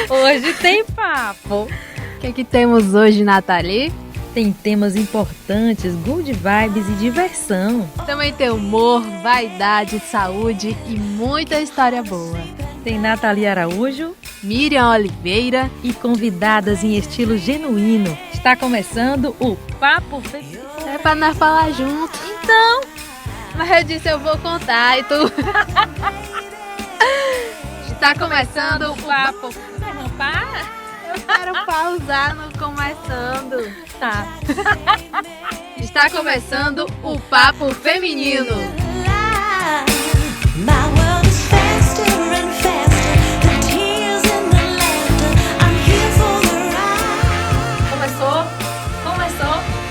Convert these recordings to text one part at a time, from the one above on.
Hoje tem papo. O que é que temos hoje, Nathalie? Tem temas importantes, good vibes e diversão. Também tem humor, vaidade, saúde e muita história boa. Tem Nathalie Araújo, Miriam Oliveira e convidadas em estilo genuíno. Está começando o Papo Feminino. É pra nós falar junto. Então, mas eu disse eu vou contar e tu... Está começando o Papo... Para! Eu quero pausar no começando. Tá. Está começando o Papo Feminino.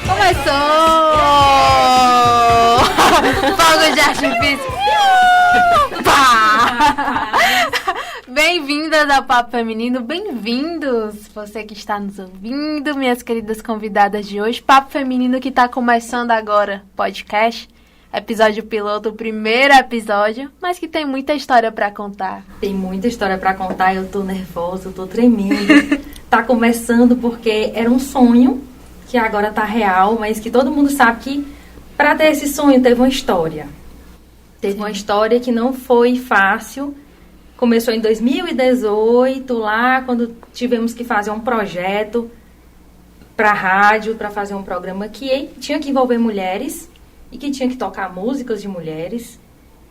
Começou! Fogo de artifício! Bem-vindas ao Papo Feminino, bem-vindos! Você que está nos ouvindo, minhas queridas convidadas de hoje. Papo Feminino que está começando agora, podcast, episódio piloto, o primeiro episódio, mas que tem muita história para contar. Tem muita história para contar, eu tô nervosa, eu tô tremendo. Tá começando porque era um sonho que agora tá real, mas que todo mundo sabe que para ter esse sonho teve uma história. Teve uma história que não foi fácil. Começou em 2018, lá quando tivemos que fazer um projeto para rádio, para fazer um programa que tinha que envolver mulheres e que tinha que tocar músicas de mulheres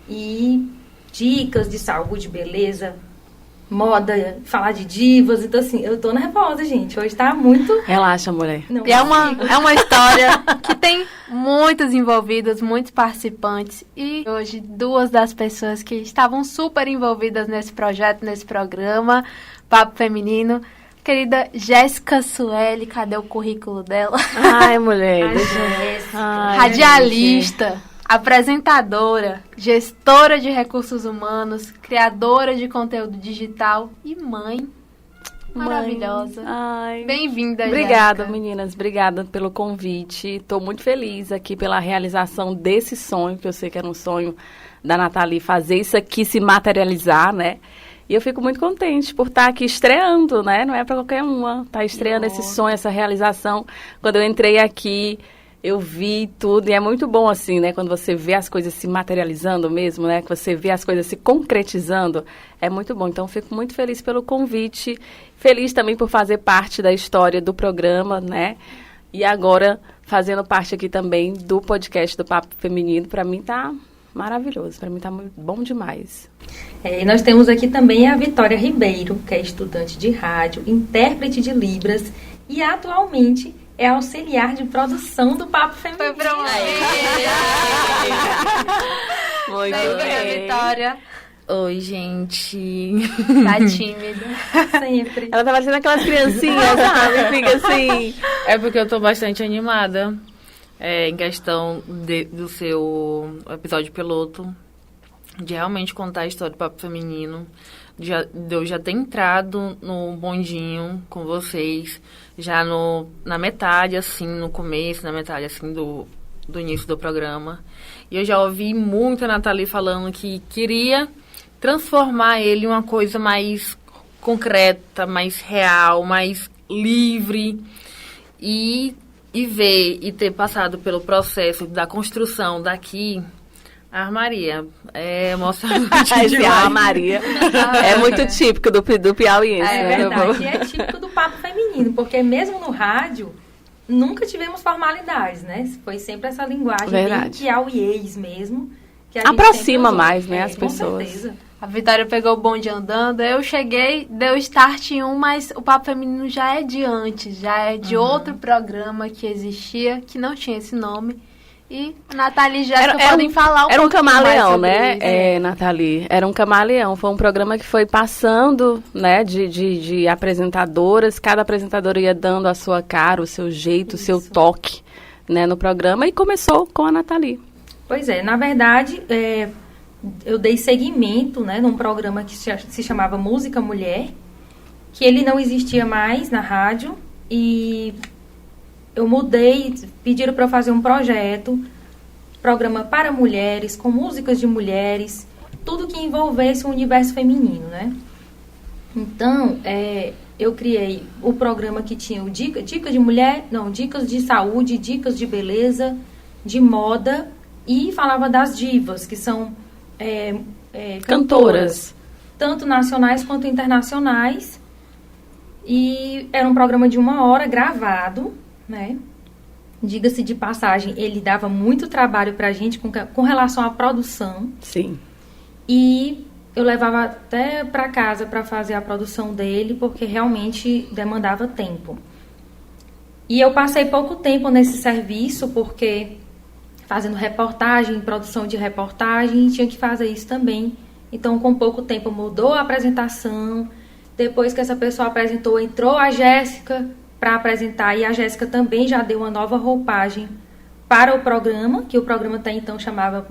e dicas de saúde, beleza, moda, falar de divas. Então, assim, eu tô nervosa, gente. Hoje tá muito... Relaxa, mulher. E é uma história que tem muitos envolvidos, muitos participantes. E hoje, duas das pessoas que estavam super envolvidas nesse projeto, nesse programa, Papo Feminino. Querida Jéssica Sueli, cadê o currículo dela? Ai, mulher. Radialista, apresentadora, gestora de recursos humanos, criadora de conteúdo digital e mãe maravilhosa. Ai. Bem-vinda, Obrigada, Jéssica. meninas. Obrigada pelo convite. Estou muito feliz aqui pela realização desse sonho, que eu sei que era um sonho da Nathalie, fazer isso aqui se materializar, né? E eu fico muito contente por estar aqui estreando, né? Não é para qualquer uma. Estar estreando esse sonho, essa realização. Quando eu entrei aqui, eu vi tudo, e é muito bom assim, né, quando você vê as coisas se materializando mesmo, né, que você vê as coisas se concretizando, é muito bom. Então, fico muito feliz pelo convite, feliz também por fazer parte da história do programa, né, e agora fazendo parte aqui também do podcast do Papo Feminino. Para mim tá maravilhoso, para mim tá muito bom demais. E nós temos aqui também a Vitória Ribeiro, que é estudante de rádio, intérprete de Libras e atualmente é auxiliar de produção do Papo Feminino. Foi promovida. Muito bem, Vitória. Oi, gente. Tá tímida. Sempre. Ela tá parecendo aquelas criancinhas, sabe? Fica assim. É porque eu tô bastante animada em questão do seu episódio piloto, de realmente contar a história do Papo Feminino, de eu já ter entrado no bondinho com vocês, já na metade, assim, no começo, na metade, assim, do início do programa. E eu já ouvi muito a Nathalie falando que queria transformar ele em uma coisa mais concreta, mais real, mais livre. E ver e ter passado pelo processo da construção daqui... A Maria é emocionante. A Maria é muito típico do piauiense. É verdade, e é típico do Papo Feminino, porque mesmo no rádio, nunca tivemos formalidades, né? Foi sempre essa linguagem bem piauiês mesmo. Que a aproxima mais, né, as pessoas. Com certeza. A Vitória pegou o bonde andando, eu cheguei, deu start em um, mas o Papo Feminino já é de antes, já é de outro programa que existia, que não tinha esse nome. E a Nathalie e Jéssica podem falar Era um camaleão, né, Nathalie? Era um camaleão. Foi um programa que foi passando, né, de apresentadoras. Cada apresentadora ia dando a sua cara, o seu jeito, o seu toque, né, no programa. E começou com a Nathalie. Pois é, na verdade, eu dei seguimento, né, num programa que se chamava Música Mulher, que ele não existia mais na rádio. E... eu mudei, pediram para eu fazer um programa para mulheres, com músicas de mulheres, tudo que envolvesse o universo feminino, né? Então, eu criei o programa que tinha o dicas de mulher, não, dicas de saúde, dicas de beleza, de moda, e falava das divas, que são cantoras, tanto nacionais quanto internacionais. E era um programa de 1 hora, gravado, né? Diga-se de passagem, ele dava muito trabalho pra gente com relação à produção. Sim. E eu levava até para casa para fazer a produção dele, porque realmente demandava tempo. E eu passei pouco tempo nesse serviço, porque fazendo reportagem, produção de reportagem, tinha que fazer isso também. Então, com pouco tempo, mudou a apresentação. Depois que essa pessoa apresentou, entrou a Jéssica para apresentar, e a Jéssica também já deu uma nova roupagem para o programa, que o programa até então chamava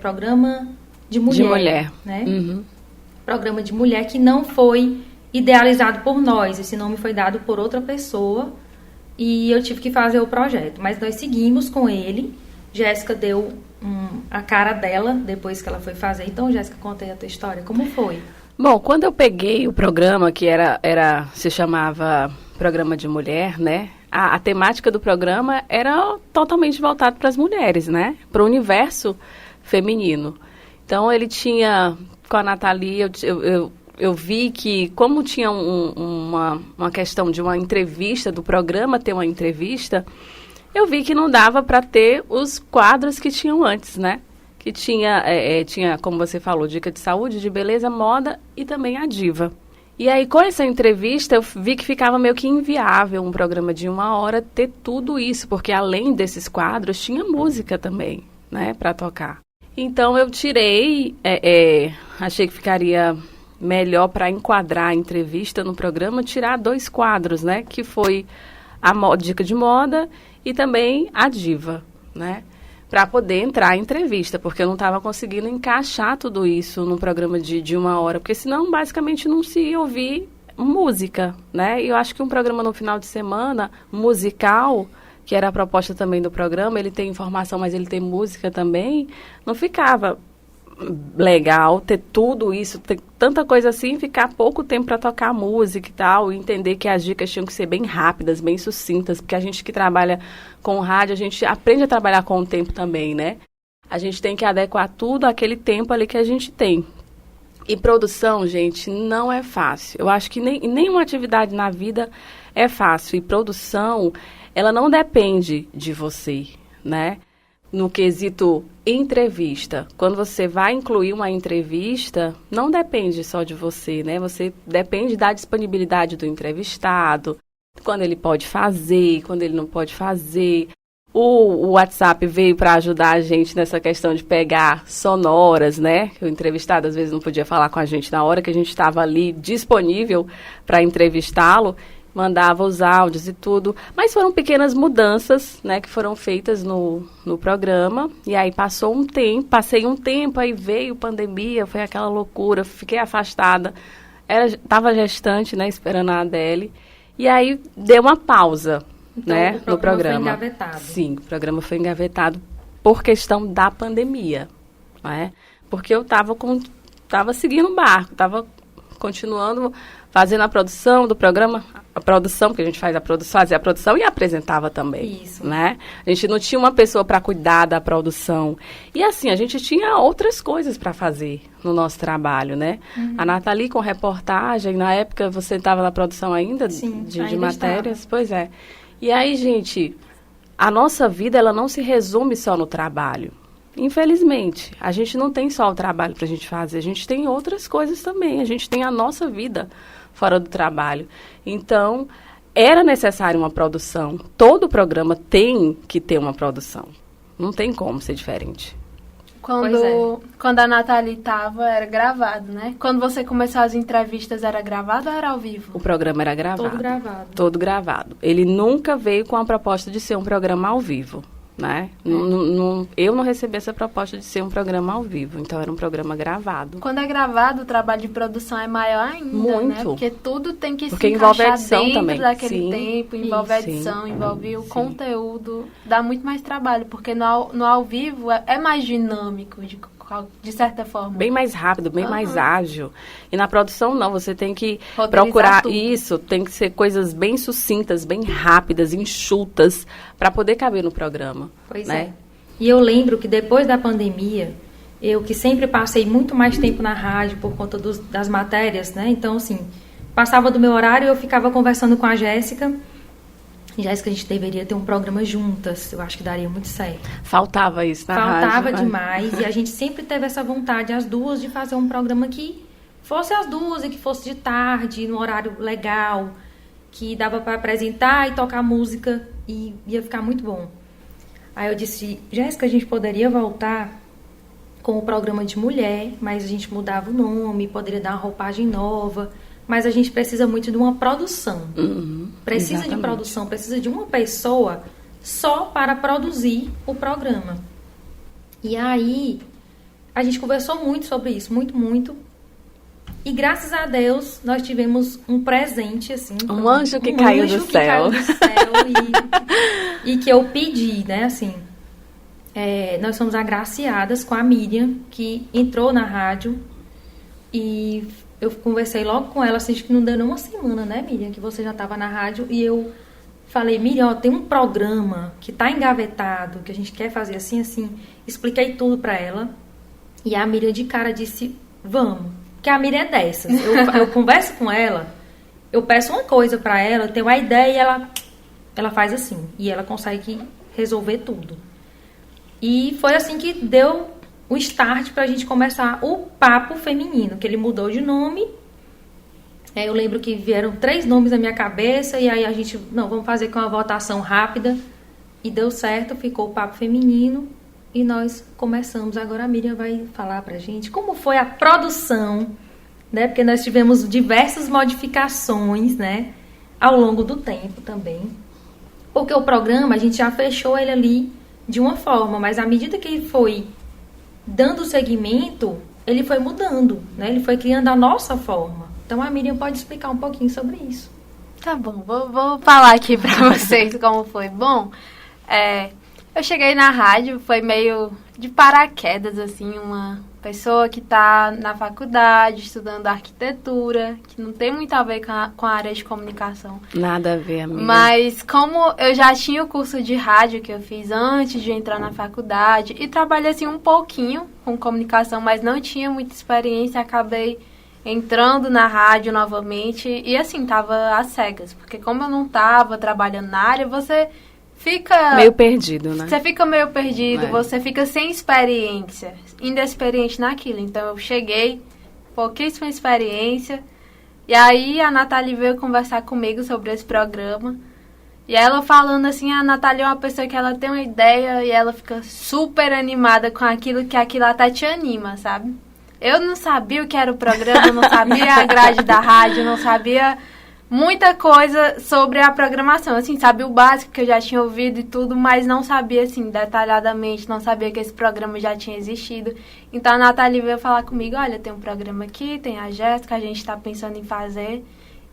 Programa de Mulher. De mulher. Né? Uhum. Programa de mulher, que não foi idealizado por nós. Esse nome foi dado por outra pessoa e eu tive que fazer o projeto. Mas nós seguimos com ele. Jéssica deu a cara dela depois que ela foi fazer. Então, Jéssica, conta aí a tua história. Como foi? Bom, quando eu peguei o programa, que se chamava Programa de Mulher, né? A temática do programa era totalmente voltada para as mulheres, né? Para o universo feminino. Então, ele tinha, com a Nathalie, eu vi que, como tinha uma questão de uma entrevista, do programa ter uma entrevista, eu vi que não dava para ter os quadros que tinham antes, né? Que tinha, como você falou, dica de saúde, de beleza, moda e também a diva. E aí, com essa entrevista, eu vi que ficava meio que inviável um programa de 1 hora ter tudo isso, porque além desses quadros, tinha música também, né, para tocar. Então, eu tirei, achei que ficaria melhor para enquadrar a entrevista no programa, tirar 2 quadros, né, que foi a dica de moda e também a diva, né, para poder entrar em entrevista, porque eu não estava conseguindo encaixar tudo isso num programa de 1 hora, porque senão, basicamente, não se ia ouvir música, né, e eu acho que um programa no final de semana, musical, que era a proposta também do programa, ele tem informação, mas ele tem música também, não ficava legal ter tudo isso, ter tanta coisa assim, ficar pouco tempo para tocar música e tal, e entender que as dicas tinham que ser bem rápidas, bem sucintas, porque a gente que trabalha com rádio, a gente aprende a trabalhar com o tempo também, né? A gente tem que adequar tudo àquele tempo ali que a gente tem. E produção, gente, não é fácil. Eu acho que nenhuma atividade na vida é fácil. E produção, ela não depende de você, né? No quesito entrevista, quando você vai incluir uma entrevista, não depende só de você, né? Você depende da disponibilidade do entrevistado, quando ele pode fazer, quando ele não pode fazer. O WhatsApp veio para ajudar a gente nessa questão de pegar sonoras, né? O entrevistado às vezes não podia falar com a gente na hora que a gente estava ali disponível para entrevistá-lo. Mandava os áudios e tudo, mas foram pequenas mudanças, né, que foram feitas no programa, e aí passei um tempo, aí veio pandemia, foi aquela loucura, fiquei afastada, estava gestante, né, esperando a Adele, e aí deu uma pausa, então, né, no programa. Foi engavetado. Sim, o programa foi engavetado por questão da pandemia, né, porque eu estava seguindo o barco, estava continuando fazendo a produção do programa, porque a gente fazia a produção e apresentava também. Isso. Né? A gente não tinha uma pessoa para cuidar da produção. E assim, a gente tinha outras coisas para fazer no nosso trabalho, né? Uhum. A Nathalie com reportagem, na época você estava na produção ainda? Sim, de matérias? Estava. Pois é. E aí, gente, a nossa vida, ela não se resume só no trabalho. Infelizmente, a gente não tem só o trabalho para a gente fazer, a gente tem outras coisas também, a gente tem a nossa vida fora do trabalho. Então, era necessário uma produção. Todo programa tem que ter uma produção. Não tem como ser diferente. Quando a Nathalie estava, era gravado, né? Quando você começou as entrevistas, era gravado ou era ao vivo? O programa era gravado. Todo gravado. Todo gravado. Ele nunca veio com a proposta de ser um programa ao vivo. Né? Eu não recebi essa proposta de ser um programa ao vivo, então era um programa gravado. Quando é gravado, o trabalho de produção é maior ainda, muito, né? Porque tudo tem que se encaixar dentro também. daquele tempo, envolve a edição, envolve o conteúdo, dá muito mais trabalho, porque no ao vivo é mais dinâmico de de certa forma. Bem mais rápido, bem mais ágil. E na produção, não. Você tem que Roteirizar procurar tudo. isso. Tem que ser coisas bem sucintas, bem rápidas, enxutas, para poder caber no programa. Pois né? é. E eu lembro que depois da pandemia, eu que sempre passei muito mais tempo na rádio por conta das matérias, né? Então, assim, passava do meu horário, eu ficava conversando com a Jéssica. Jéssica, a gente deveria ter um programa juntas. Eu acho que daria muito certo. Faltava isso na rádio. Faltava demais. E a gente sempre teve essa vontade, as duas, de fazer um programa que fosse as duas e que fosse de tarde, num horário legal, que dava para apresentar e tocar música e ia ficar muito bom. Aí eu disse, Jéssica, a gente poderia voltar com o programa de mulher, mas a gente mudava o nome, poderia dar uma roupagem nova, mas a gente precisa muito de uma produção. Precisa exatamente. de produção, precisa de uma pessoa só para produzir o programa. E aí, a gente conversou muito sobre isso, muito. E graças a Deus, nós tivemos um presente, assim. Um anjo que caiu do céu. E que eu pedi, né, assim. Nós fomos agraciadas com a Miriam, que entrou na rádio. E eu conversei logo com ela, assim, acho que não deu nem uma semana, né, Miriam, que você já estava na rádio. E eu falei, Miriam, ó, tem um programa que está engavetado, que a gente quer fazer assim. Expliquei tudo para ela. E a Miriam de cara disse, vamos. Porque a Miriam é dessas. Eu converso com ela, eu peço uma coisa para ela, eu tenho uma ideia e ela faz assim. E ela consegue resolver tudo. E foi assim que deu o start pra gente começar o Papo Feminino, que ele mudou de nome. Eu lembro que vieram 3 nomes na minha cabeça, e aí a gente, vamos fazer com uma votação rápida. E deu certo, ficou o Papo Feminino. E nós começamos. Agora a Miriam vai falar pra gente como foi a produção, né? Porque nós tivemos diversas modificações, né? Ao longo do tempo também. Porque o programa, a gente já fechou ele ali de uma forma, mas à medida que ele foi dando seguimento, ele foi mudando, né? Ele foi criando a nossa forma. Então a Miriam pode explicar um pouquinho sobre isso. Tá bom, vou falar aqui pra vocês como foi. Bom, eu cheguei na rádio, foi meio de paraquedas, assim, uma pessoa que tá na faculdade, estudando arquitetura, que não tem muito a ver com a área de comunicação. Nada a ver, amiga. Mas como eu já tinha o curso de rádio que eu fiz antes de entrar na faculdade, e trabalhei, assim, um pouquinho com comunicação, mas não tinha muita experiência, acabei entrando na rádio novamente, e assim, tava às cegas, porque como eu não tava trabalhando na área, você fica meio perdido, né? Você fica meio perdido, você fica sem experiência, inexperiente naquilo. Então eu cheguei, pouquíssima experiência, e aí a Natália veio conversar comigo sobre esse programa. E ela falando assim, a Natália é uma pessoa que ela tem uma ideia e ela fica super animada com aquilo, que aquilo até te anima, sabe? Eu não sabia o que era o programa, não sabia a grade da rádio, não sabia muita coisa sobre a programação, assim, sabia o básico que eu já tinha ouvido e tudo, mas não sabia, assim, detalhadamente, não sabia que esse programa já tinha existido. Então a Natália veio falar comigo, olha, tem um programa aqui, tem a Jéssica, a gente tá pensando em fazer,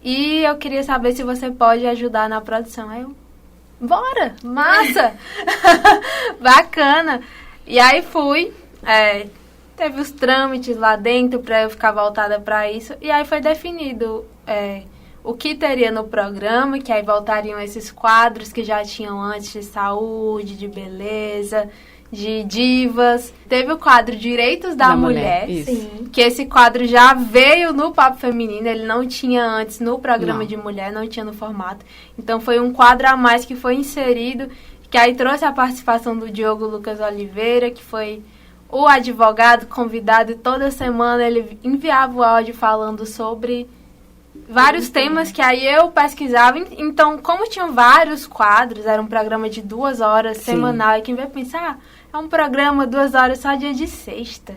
e eu queria saber se você pode ajudar na produção. Aí eu, bora, massa, bacana. E aí fui, teve os trâmites lá dentro pra eu ficar voltada pra isso, e aí foi definido o que teria no programa, que aí voltariam esses quadros que já tinham antes, de saúde, de beleza, de divas. Teve o quadro Direitos da Mulher, Sim. que esse quadro já veio no Papo Feminino, ele não tinha antes no programa de mulher, não tinha no formato. Então foi um quadro a mais que foi inserido, que aí trouxe a participação do Diogo Lucas Oliveira, que foi o advogado convidado, e toda semana ele enviava o áudio falando sobre vários temas que aí eu pesquisava. Então, como tinham vários quadros, era um programa de 2 horas semanal, e quem vai pensar, é um programa 2 horas só dia de sexta.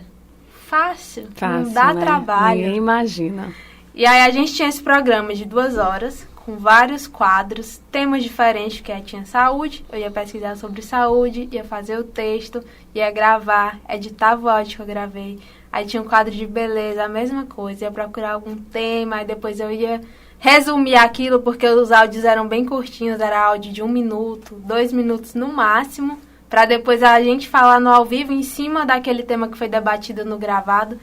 Fácil, não dá, né? Trabalho. Ninguém imagina. E aí a gente tinha esse programa de 2 horas, com vários quadros, temas diferentes, porque aí tinha saúde, eu ia pesquisar sobre saúde, ia fazer o texto, ia gravar, editar a voz que eu gravei. Aí tinha um quadro de beleza, a mesma coisa, ia procurar algum tema, aí depois eu ia resumir aquilo, porque os áudios eram bem curtinhos, era áudio de 1 minuto, 2 minutos no máximo, para depois a gente falar no ao vivo em cima daquele tema que foi debatido no gravado.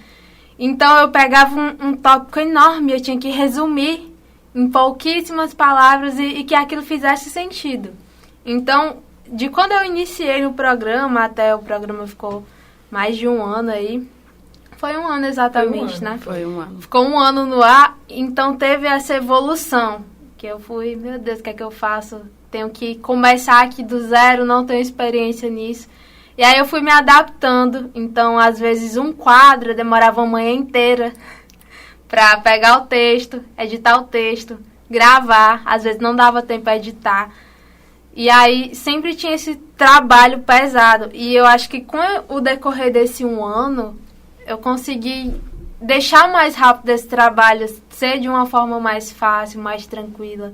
Então eu pegava um tópico enorme, eu tinha que resumir em pouquíssimas palavras e que aquilo fizesse sentido. Então, de quando eu iniciei no programa até o programa ficou mais de um ano aí, foi um ano exatamente, né? Foi um ano. Ficou um ano no ar, então teve essa evolução, que eu fui, meu Deus, o que é que eu faço? Tenho que começar aqui do zero, não tenho experiência nisso. E aí eu fui me adaptando, então às vezes um quadro demorava uma manhã inteira para pegar o texto, editar o texto, gravar, às vezes não dava tempo para editar. E aí sempre tinha esse trabalho pesado. E eu acho que com o decorrer desse um ano, eu consegui deixar mais rápido esse trabalho, ser de uma forma mais fácil, mais tranquila.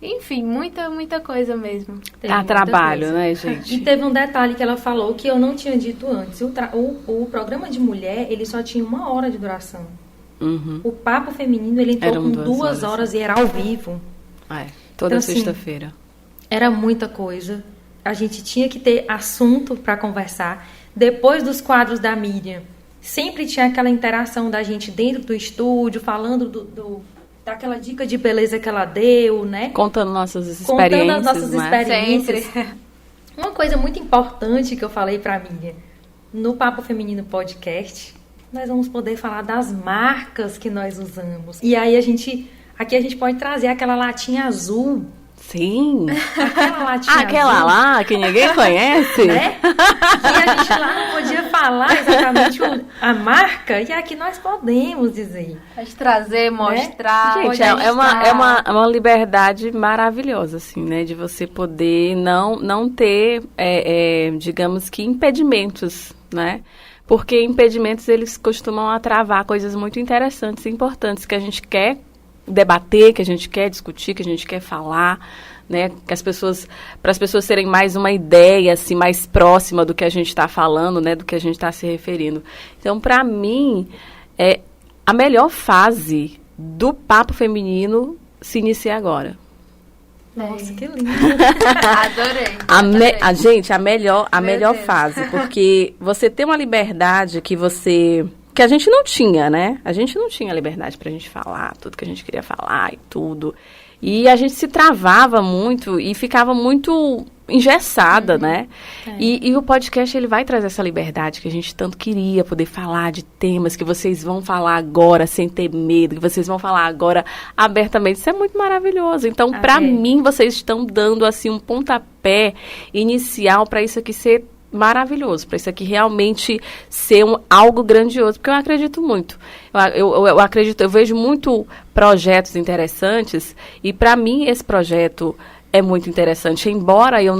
Enfim, muita coisa mesmo. Dá trabalho, né, gente? E teve um detalhe que ela falou que eu não tinha dito antes. O programa de mulher, ele só tinha 1 hora de duração. Uhum. O Papo Feminino, ele entrou Eram com 2 horas e era ao vivo. Toda Então, assim, sexta-feira. Era muita coisa. A gente tinha que ter assunto para conversar. Depois dos quadros da Miriam, sempre tinha aquela interação da gente dentro do estúdio, falando daquela dica de beleza que ela deu, né? Contando nossas experiências. Contando as nossas experiências. Sempre. Uma coisa muito importante que eu falei pra Miriam, no Papo Feminino Podcast, nós vamos poder falar das marcas que nós usamos. E aí aqui a gente pode trazer aquela latinha azul. Sim. Aquela latinha Aquela azul, lá que ninguém conhece. né? E a gente lá não podia falar exatamente a marca, e aqui nós podemos dizer. Pode trazer, mostrar. Gente, pode é registrar. uma liberdade maravilhosa, assim, né? De você poder não ter, digamos que, impedimentos, né? Porque impedimentos, eles costumam travar coisas muito interessantes e importantes que a gente quer debater, que a gente quer discutir, que a gente quer falar, né? Que para as pessoas terem mais uma ideia, assim, mais próxima do que a gente está falando, né? Do que a gente está se referindo. Então, para mim, a melhor fase do Papo Feminino se inicia agora. Nossa, que lindo. Adorei. Gente, a melhor Deus. fase, porque você tem uma liberdade que a gente não tinha, né? A gente não tinha liberdade pra gente falar tudo que a gente queria falar e tudo. E a gente se travava muito e ficava muito engessada, né? E o podcast, ele vai trazer essa liberdade que a gente tanto queria, poder falar de temas que vocês vão falar agora sem ter medo, que vocês vão falar agora abertamente. Isso é muito maravilhoso. Então, pra mim, vocês estão dando, assim, um pontapé inicial para isso aqui ser maravilhoso, para isso aqui realmente ser algo grandioso, porque eu acredito muito. Eu acredito, eu vejo muito projetos interessantes e para mim esse projeto é muito interessante, embora eu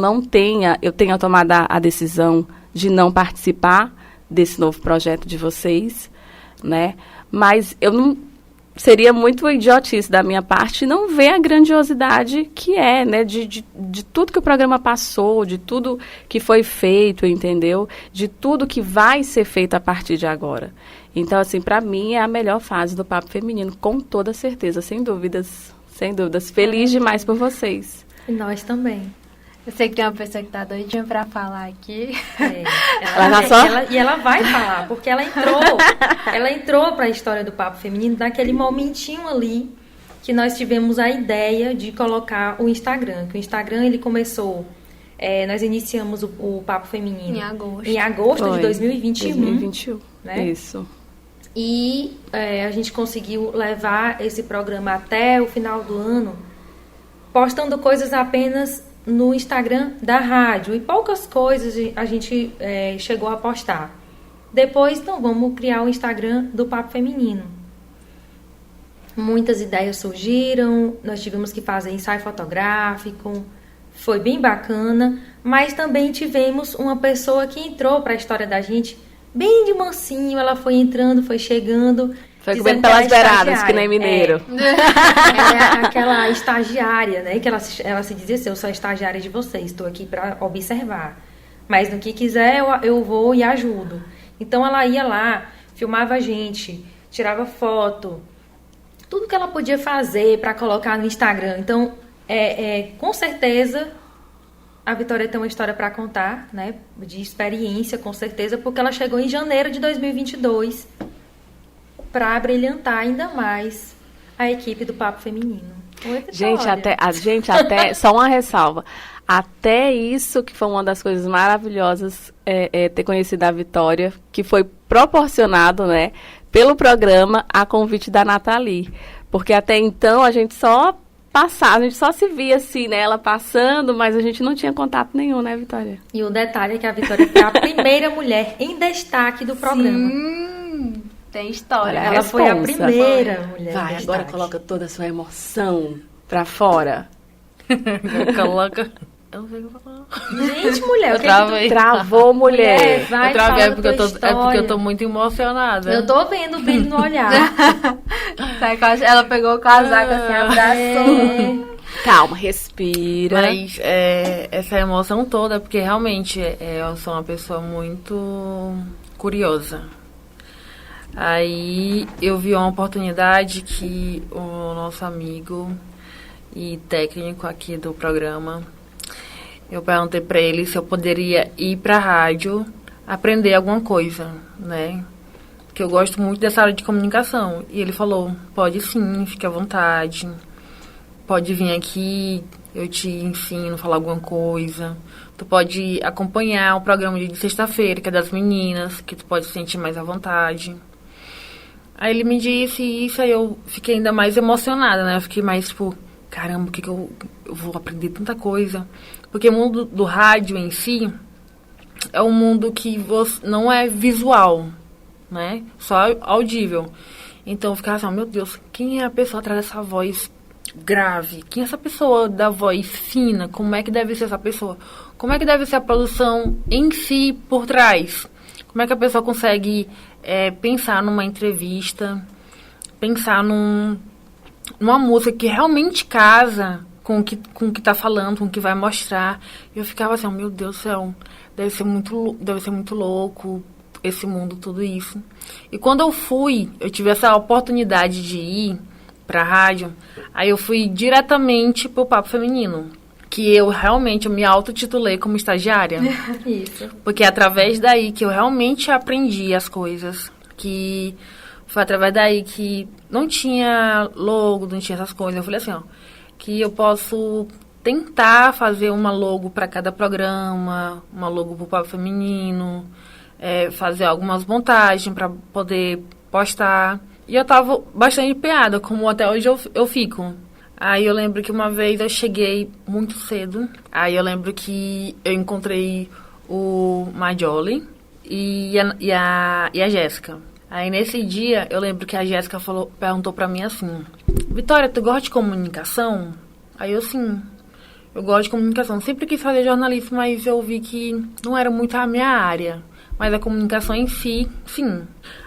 tenha tomado a decisão de não participar desse novo projeto de vocês, né? Mas eu não seria muito idiotice da minha parte não ver a grandiosidade que é, né, de tudo que o programa passou, de tudo que foi feito, entendeu? De tudo que vai ser feito a partir de agora. Então, assim, para mim é a melhor fase do Papo Feminino, com toda certeza, sem dúvidas, sem dúvidas. Feliz demais por vocês. E nós também. Eu sei que tem uma pessoa que tá doidinha pra falar aqui. Ela vai falar, porque ela entrou para a história do Papo Feminino naquele momentinho ali que nós tivemos a ideia de colocar o Instagram. Que o Instagram, ele começou, nós iniciamos o Papo Feminino em agosto de 2021. 2021, né? Isso. E a gente conseguiu levar esse programa até o final do ano, postando coisas apenas no Instagram da rádio. E poucas coisas a gente chegou a postar. Depois, então, vamos criar o Instagram do Papo Feminino. Muitas ideias surgiram, nós tivemos que fazer ensaio fotográfico, foi bem bacana, mas também tivemos uma pessoa que entrou para a história da gente bem de mansinho, ela foi entrando, foi chegando. Foi comendo pelas beiradas, que nem mineiro. Aquela estagiária, né? Que ela se dizia assim, eu sou a estagiária de vocês, estou aqui para observar. Mas no que quiser, eu vou e ajudo. Então, ela ia lá, filmava a gente, tirava foto, tudo que ela podia fazer para colocar no Instagram. Então, com certeza, a Vitória tem uma história para contar, né? De experiência, com certeza, porque ela chegou em janeiro de 2022 para brilhantar ainda mais a equipe do Papo Feminino. Oi, Gente, até só uma ressalva. Até isso que foi uma das coisas maravilhosas ter conhecido a Vitória, que foi proporcionado, né, pelo programa a convite da Nathalie. Porque até então a gente só se via assim, né, ela passando, mas a gente não tinha contato nenhum, né, Vitória? E o detalhe é que a Vitória foi a primeira mulher em destaque do programa. Sim, tem história. Ela foi a primeira mulher Vai, em agora destaque. coloca toda a sua emoção pra fora. Coloca. Eu não sei o que eu vou falar. Gente, mulher, Eu travei. Travou, mulher. Vai, Eu travei, fala é porque tua é porque eu história. tô muito emocionada. Eu tô vendo o brilho no olhar. Sabe que eu acho- ela pegou o casaco assim, abraçou. Calma, respira. Mas essa emoção toda é porque realmente eu sou uma pessoa muito curiosa. Aí eu vi uma oportunidade que o nosso amigo e técnico aqui do programa, eu perguntei para ele se eu poderia ir para a rádio aprender alguma coisa, né? Porque eu gosto muito dessa área de comunicação. E ele falou, pode sim, fique à vontade. Pode vir aqui, eu te ensino a falar alguma coisa. Tu pode acompanhar o programa de sexta-feira, que é das meninas, que tu pode se sentir mais à vontade. Aí ele me disse isso, aí eu fiquei ainda mais emocionada, né? Eu fiquei mais, tipo, caramba, o que eu vou aprender tanta coisa? Porque o mundo do rádio em si é um mundo que não é visual, né? Só audível. Então eu ficava assim, meu Deus, quem é a pessoa atrás dessa voz grave? Quem é essa pessoa da voz fina? Como é que deve ser essa pessoa? Como é que deve ser a produção em si por trás? Como é que a pessoa consegue pensar numa entrevista, pensar numa música que realmente casa com o que tá falando, com o que vai mostrar? E eu ficava assim, meu Deus do céu, deve ser muito louco esse mundo, tudo isso. E quando eu tive essa oportunidade de ir pra rádio, aí eu fui diretamente pro Papo Feminino, que eu me autotitulei como estagiária. Isso. Porque é através daí que eu realmente aprendi as coisas, que foi através daí que não tinha logo, não tinha essas coisas. Eu falei assim, ó, que eu posso tentar fazer uma logo para cada programa, uma logo pro Papo Feminino, fazer algumas montagens para poder postar. E eu tava bastante empenhada, como até hoje eu fico. Aí eu lembro que uma vez eu cheguei muito cedo. Aí eu lembro que eu encontrei o Majoli e a Jéssica. Aí nesse dia eu lembro que a Jéssica perguntou pra mim assim, Vitória, tu gosta de comunicação? Aí eu sim, eu gosto de comunicação. Sempre quis fazer jornalismo, mas eu vi que não era muito a minha área. Mas a comunicação em si, sim.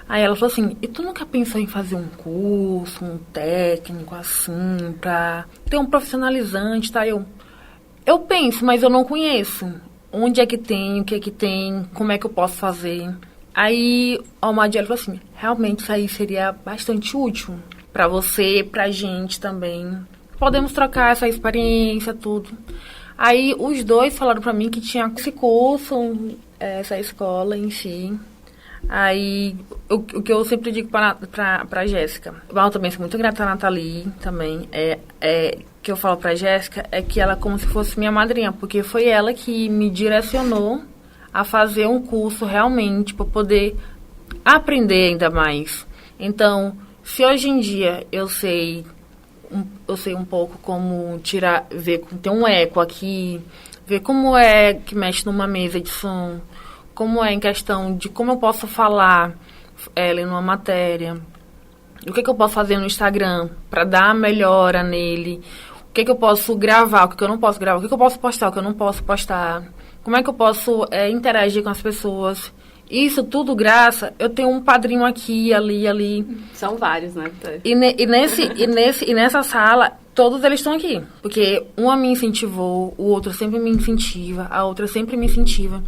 Aí ela falou assim, e tu nunca pensou em fazer um curso, um técnico assim, pra ter um profissionalizante, tá? Eu penso, mas eu não conheço. Onde é que tem, o que é que tem, como é que eu posso fazer? Aí o Madiel falou assim, realmente isso aí seria bastante útil pra você, pra gente também. Podemos trocar essa experiência, tudo. Aí os dois falaram pra mim que tinha esse curso, essa escola em si. Aí, o que eu sempre digo pra Jéssica, eu também sou muito grata a Nathalie também, que eu falo pra Jéssica, é que ela é como se fosse minha madrinha, porque foi ela que me direcionou a fazer um curso realmente, para poder aprender ainda mais. Então, se hoje em dia eu sei um pouco como ter um eco aqui, ver como é que mexe numa mesa de som, como é em questão de como eu posso falar lendo uma matéria, o que eu posso fazer no Instagram para dar melhora nele, o que eu posso gravar, o que eu não posso gravar, o que eu posso postar, o que eu não posso postar, como é que eu posso interagir com as pessoas. Isso tudo eu tenho um padrinho aqui, ali. São vários, né? E nessa sala, todos eles estão aqui. Porque uma me incentivou, o outro sempre me incentiva, a outra sempre me incentiva.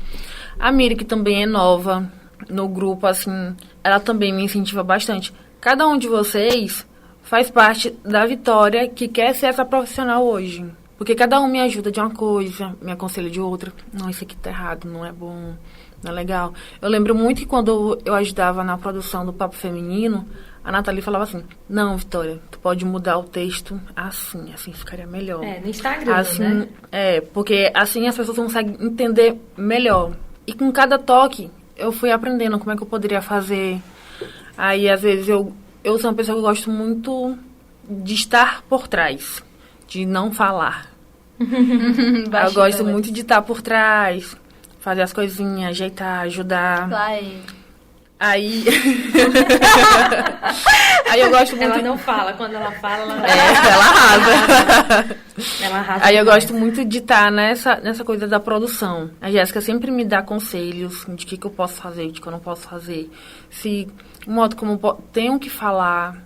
A Miri, que também é nova no grupo, assim, ela também me incentiva bastante. Cada um de vocês faz parte da Vitória que quer ser essa profissional hoje. Porque cada um me ajuda de uma coisa, me aconselha de outra. Não, isso aqui tá errado, não é bom, não é legal. Eu lembro muito que quando eu ajudava na produção do Papo Feminino, a Nathalie falava assim, não, Vitória, tu pode mudar o texto assim ficaria melhor. No Instagram, assim, né? Porque assim as pessoas conseguem entender melhor. E com cada toque, eu fui aprendendo como é que eu poderia fazer. Aí, às vezes, eu sou uma pessoa que eu gosto muito de estar por trás, de não falar. Eu gosto muito de estar por trás, fazer as coisinhas, ajeitar, ajudar. Vai. Aí eu gosto muito... Ela não fala, quando ela fala, ela ela arrasa. Ela arrasa. Aí eu gosto muito de estar nessa coisa da produção. A Jéssica sempre me dá conselhos de que eu posso fazer, de que eu não posso fazer. Se o modo como eu tenho que falar,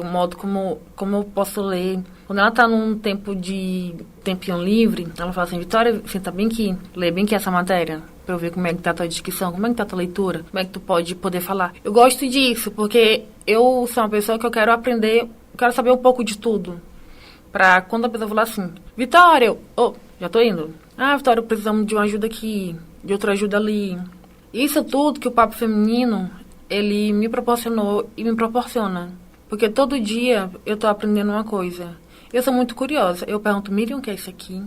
o modo como eu posso ler. Quando ela tá num tempinho livre, ela fala assim, Vitória, você tá bem que lê bem que essa matéria, pra eu ver como é que tá a tua descrição, como é que tá a tua leitura, como é que tu pode poder falar. Eu gosto disso, porque eu sou uma pessoa que eu quero aprender, eu quero saber um pouco de tudo. Pra quando a pessoa falar assim, Vitória, já tô indo. Ah, Vitória, precisamos de uma ajuda aqui, de outra ajuda ali. Isso tudo que o Papo Feminino, ele me proporcionou e me proporciona. Porque todo dia eu tô aprendendo uma coisa. Eu sou muito curiosa. Eu pergunto, Miriam, o que é isso aqui?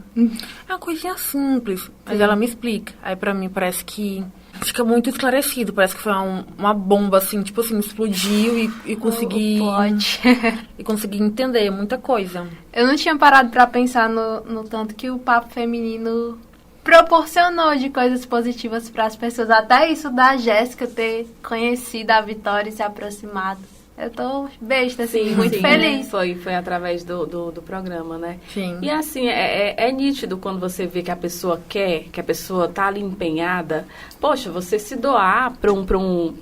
É uma coisinha simples, mas ela me explica. Aí pra mim parece que fica muito esclarecido. Parece que foi uma bomba, assim, tipo assim, explodiu e consegui... e consegui entender muita coisa. Eu não tinha parado pra pensar no tanto que o Papo Feminino proporcionou de coisas positivas para as pessoas. Até isso da Jéssica ter conhecido a Vitória e se aproximado. Eu tô besta, assim, muito feliz. Foi através do programa, né? Sim. E assim, é nítido quando você vê que a pessoa quer, que a pessoa tá ali empenhada. Poxa, você se doar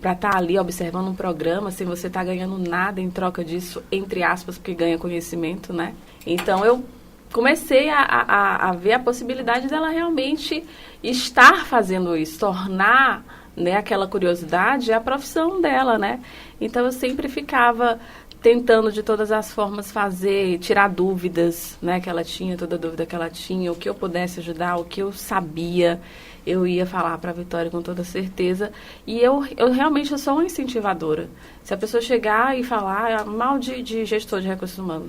pra estar ali observando um programa, sem você tá ganhando nada em troca disso, entre aspas, porque ganha conhecimento, né? Então, eu comecei a ver a possibilidade dela realmente estar fazendo isso, tornar, né, aquela curiosidade a profissão dela, né? Então eu sempre ficava tentando de todas as formas fazer, tirar dúvidas, né, que ela tinha, toda dúvida que ela tinha, o que eu pudesse ajudar, o que eu sabia, eu ia falar para a Vitória com toda certeza. E eu realmente sou uma incentivadora. Se a pessoa chegar e falar mal de gestor de recursos humanos,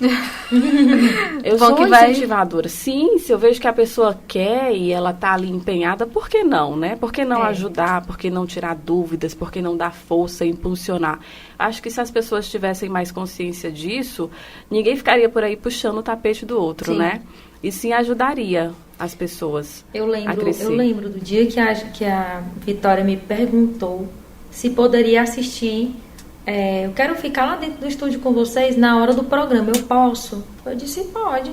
eu sou uma incentivadora. Sim, se eu vejo que a pessoa quer e ela está ali empenhada, por que não, né? Por que não ajudar? Por que não tirar dúvidas? Por que não dar força e impulsionar? Acho que se as pessoas tivessem mais consciência disso, ninguém ficaria por aí puxando o tapete do outro, Sim. né? E sim ajudaria as pessoas a crescer. Eu lembro do dia que a Vitória me perguntou se poderia assistir. Eu quero ficar lá dentro do estúdio com vocês na hora do programa. Eu posso? Eu disse, pode.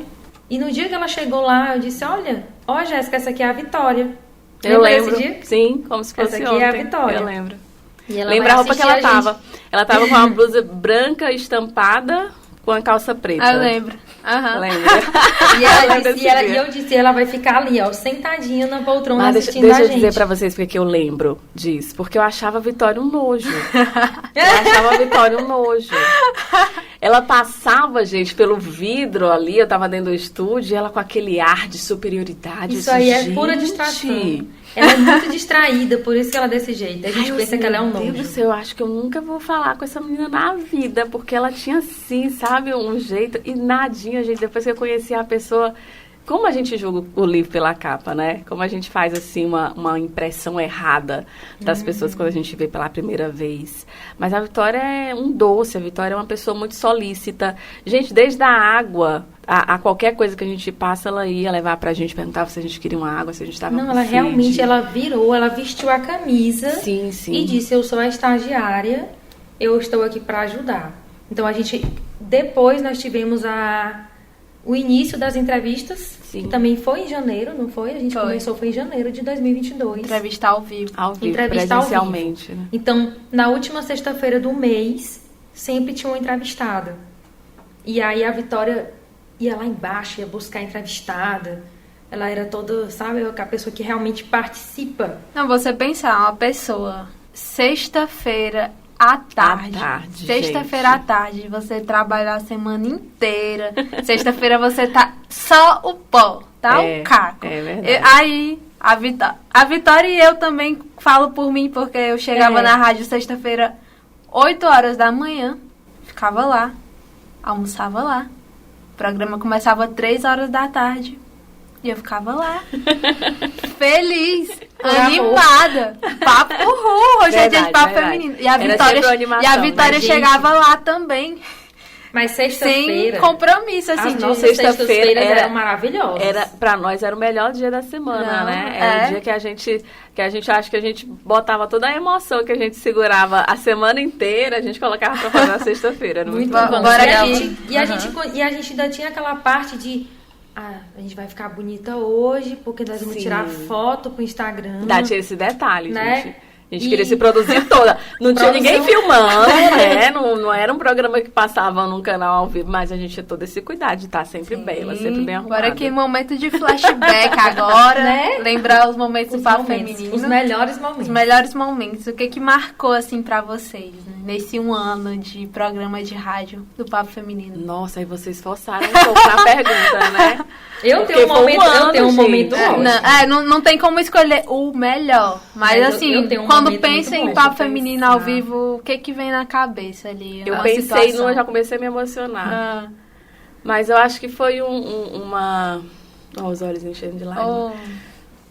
E no dia que ela chegou lá, eu disse, olha, Jéssica, essa aqui é a Vitória. Eu Lembra lembro. desse dia? Sim, como se fosse essa aqui ontem. é a Vitória. Eu lembro. E ela Lembra vai a roupa que ela assistir a tava. Ela tava com uma blusa branca estampada com a calça preta. Eu lembro. Aham. Lembra? E eu disse, ela vai ficar ali, ó, sentadinha na poltrona assistindo deixa a eu gente. dizer pra vocês porque eu lembro disso. Porque eu achava a Vitória um nojo. Eu achava a Vitória um nojo. Ela passava, gente, pelo vidro ali, eu tava dentro do estúdio, e ela com aquele ar de superioridade. Isso aí é pura distração. Ela é muito distraída, por isso que ela é desse jeito. A gente pensa que ela é um nojo. Meu Deus do céu, eu acho que eu nunca vou falar com essa menina na vida, porque ela tinha assim, sabe, um jeito, e nadinha, gente, depois que eu conheci a pessoa, como a gente julga o livro pela capa, né? Como a gente faz, assim, uma impressão errada das pessoas quando a gente vê pela primeira vez. Mas a Vitória é um doce, a Vitória é uma pessoa muito solícita. Gente, desde a água, a qualquer coisa que a gente passa, ela ia levar pra gente, perguntava se a gente queria uma água, se a gente tava com Não, ela sede. realmente, ela virou, ela vestiu a camisa Sim. e disse, eu sou a estagiária, eu estou aqui para ajudar. Então, depois nós tivemos o início das entrevistas, Sim. que também foi em janeiro, não foi? A gente Foi. foi em janeiro de 2022. Entrevista ao vivo. Ao vivo, Entrevista ao vivo. presencialmente, né? Então, na última sexta-feira do mês, sempre tinha uma entrevistada. E aí a Vitória ia lá embaixo, ia buscar a entrevistada. Ela era toda, sabe, a pessoa que realmente participa. Não, você pensar, uma pessoa, sexta-feira, à tarde. Sexta-feira à tarde. Você trabalha a semana inteira. Sexta-feira você tá só o pó, tá? O caco. É verdade. Aí, a Vitória e eu também falo por mim, porque eu chegava na rádio sexta-feira, 8 horas da manhã, ficava lá, almoçava lá. O programa começava 3 horas da tarde. E eu ficava lá, feliz, animada. Papo, hoje é dia de papo feminino. E a Vitória chegava lá também. Mas sexta-feira... Sem compromisso, assim. As nossas sextas-feiras eram maravilhosas. Pra nós era o melhor dia da semana, né? Era o dia que a gente acha que a gente botava toda a emoção que a gente segurava a semana inteira, a gente colocava pra fazer na sexta-feira. Era muito bom. Agora e a gente ainda tinha aquela parte de... a gente vai ficar bonita hoje, porque nós vamos tirar foto pro Instagram. Tinha esse detalhe, né? Gente. A gente queria se produzir toda. Não tinha ninguém filmando, né? Não era um programa que passava num canal ao vivo, mas a gente tinha todo esse cuidado de estar sempre bela, sempre bem arrumada. Agora que momento de flashback agora, né? Lembrar os momentos do papo feminino. Os melhores momentos. Os melhores momentos. O que marcou, assim, pra vocês, né? Nesse 1 ano de programa de rádio do Papo Feminino? Nossa, aí vocês forçaram um pouco na pergunta, né? Eu tenho um momento ótimo. Não tem como escolher o melhor. Mas assim, quando pensa em Papo Feminino ao vivo, o que vem na cabeça ali? Eu pensei numa, já comecei a me emocionar. Mas eu acho que foi uma... Olha os olhos enchendo de lágrimas.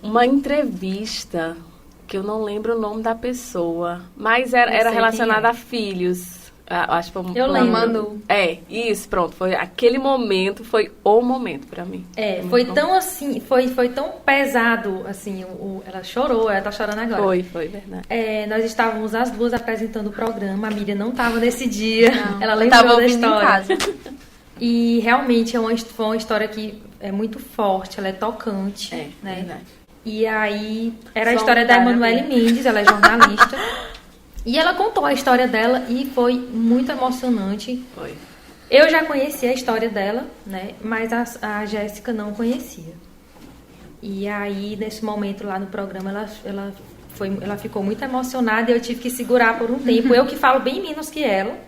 Uma entrevista, que eu não lembro o nome da pessoa, mas era relacionada a filhos. Acho que foi eu lembro. Manu. Isso, pronto. Foi aquele momento, foi o momento pra mim. Foi tão assim, foi tão pesado, assim, ela chorou, ela tá chorando agora. Foi verdade. Nós estávamos as duas apresentando o programa, a Miriam não tava nesse dia, ela lembrou da história. Em casa. E realmente foi uma história que é muito forte, ela é tocante, né? Verdade. E aí, era a história da Emanuele Mendes, ela é jornalista. E ela contou a história dela e foi muito emocionante. Foi. Eu já conhecia a história dela, né? Mas a Jéssica não conhecia. E aí, nesse momento lá no programa, ela ficou muito emocionada e eu tive que segurar por um tempo. Eu que falo bem menos que ela.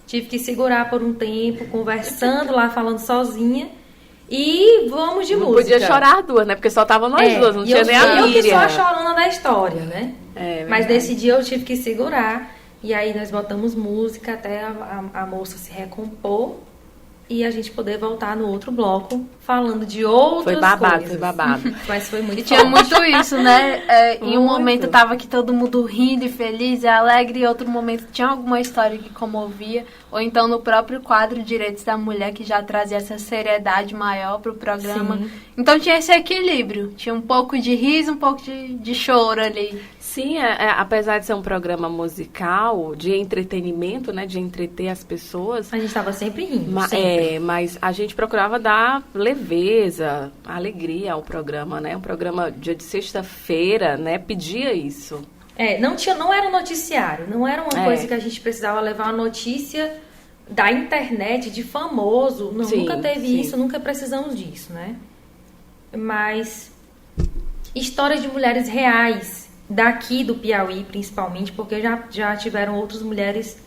Tive que segurar por um tempo, conversando lá, falando sozinha. E vamos de música. Não podia chorar duas, né? Porque só tava nós duas, não tinha nem a Miriam. Eu que sou a chorona da história, né? Mas nesse dia eu tive que segurar. E aí nós botamos música até a moça se recompor. E a gente poder voltar no outro bloco falando de outras coisas. Foi babado. Mas foi muito E tinha muito isso, né? Em um momento tava aqui todo mundo rindo e feliz e alegre. E outro momento tinha alguma história que comovia. Ou então no próprio quadro Direitos da Mulher, que já trazia essa seriedade maior pro programa. Sim. Então tinha esse equilíbrio. Tinha um pouco de riso, um pouco de choro ali. Sim, apesar de ser um programa musical, de entretenimento, né, de entreter as pessoas... A gente estava sempre rindo, mas a gente procurava dar leveza, alegria ao programa, né? Um programa dia de sexta-feira, né, pedia isso. Não era um noticiário, não era uma coisa que a gente precisava levar uma notícia da internet, de famoso. Nunca teve isso, nunca precisamos disso, né? Mas histórias de mulheres reais... daqui do Piauí, principalmente, porque já tiveram outras mulheres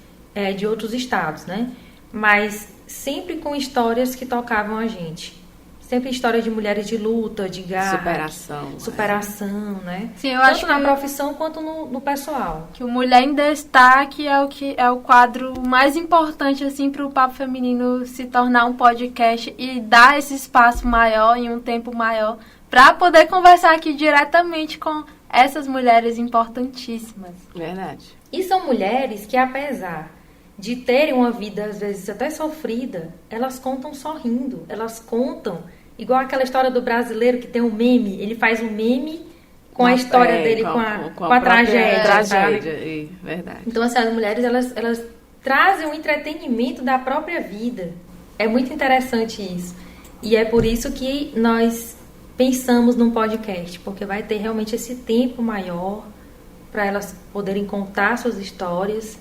de outros estados, né? Mas sempre com histórias que tocavam a gente. Sempre história de mulheres de luta, de garra. Superação, né? Sim, eu tanto acho na profissão quanto no pessoal. Que o Mulher em Destaque é o quadro mais importante, assim, para o Papo Feminino se tornar um podcast e dar esse espaço maior, em um tempo maior, para poder conversar aqui diretamente com essas mulheres importantíssimas. Verdade. E são mulheres que, apesar de terem uma vida, às vezes, até sofrida, elas contam sorrindo. Elas contam, igual aquela história do brasileiro que tem um meme. Ele faz um meme com a história dele, com a tragédia. Verdade. Então, assim, as mulheres, elas trazem um entretenimento da própria vida. É muito interessante isso. E é por isso que nós... pensamos num podcast, porque vai ter realmente esse tempo maior para elas poderem contar suas histórias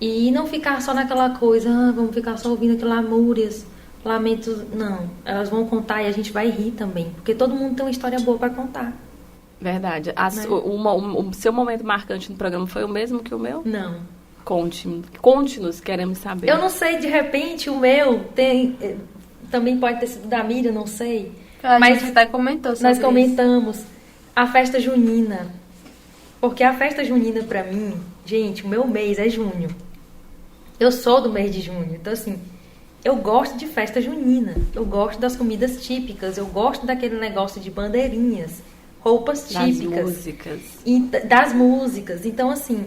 e não ficar só naquela coisa, vamos ficar só ouvindo aquelas lamúrias, lamentos. Não, elas vão contar e a gente vai rir também, porque todo mundo tem uma história boa para contar. Verdade. O seu momento marcante no programa foi o mesmo que o meu? Não. Conte-nos, queremos saber. Eu não sei, de repente o meu também pode ter sido da Miriam, não sei. Mas gente até comentou sobre nós comentamos a festa junina. Porque a festa junina pra mim, gente, o meu mês é junho. Eu sou do mês de junho. Então, assim, eu gosto de festa junina. Eu gosto das comidas típicas. Eu gosto daquele negócio de bandeirinhas, roupas típicas. Das músicas. Então, assim,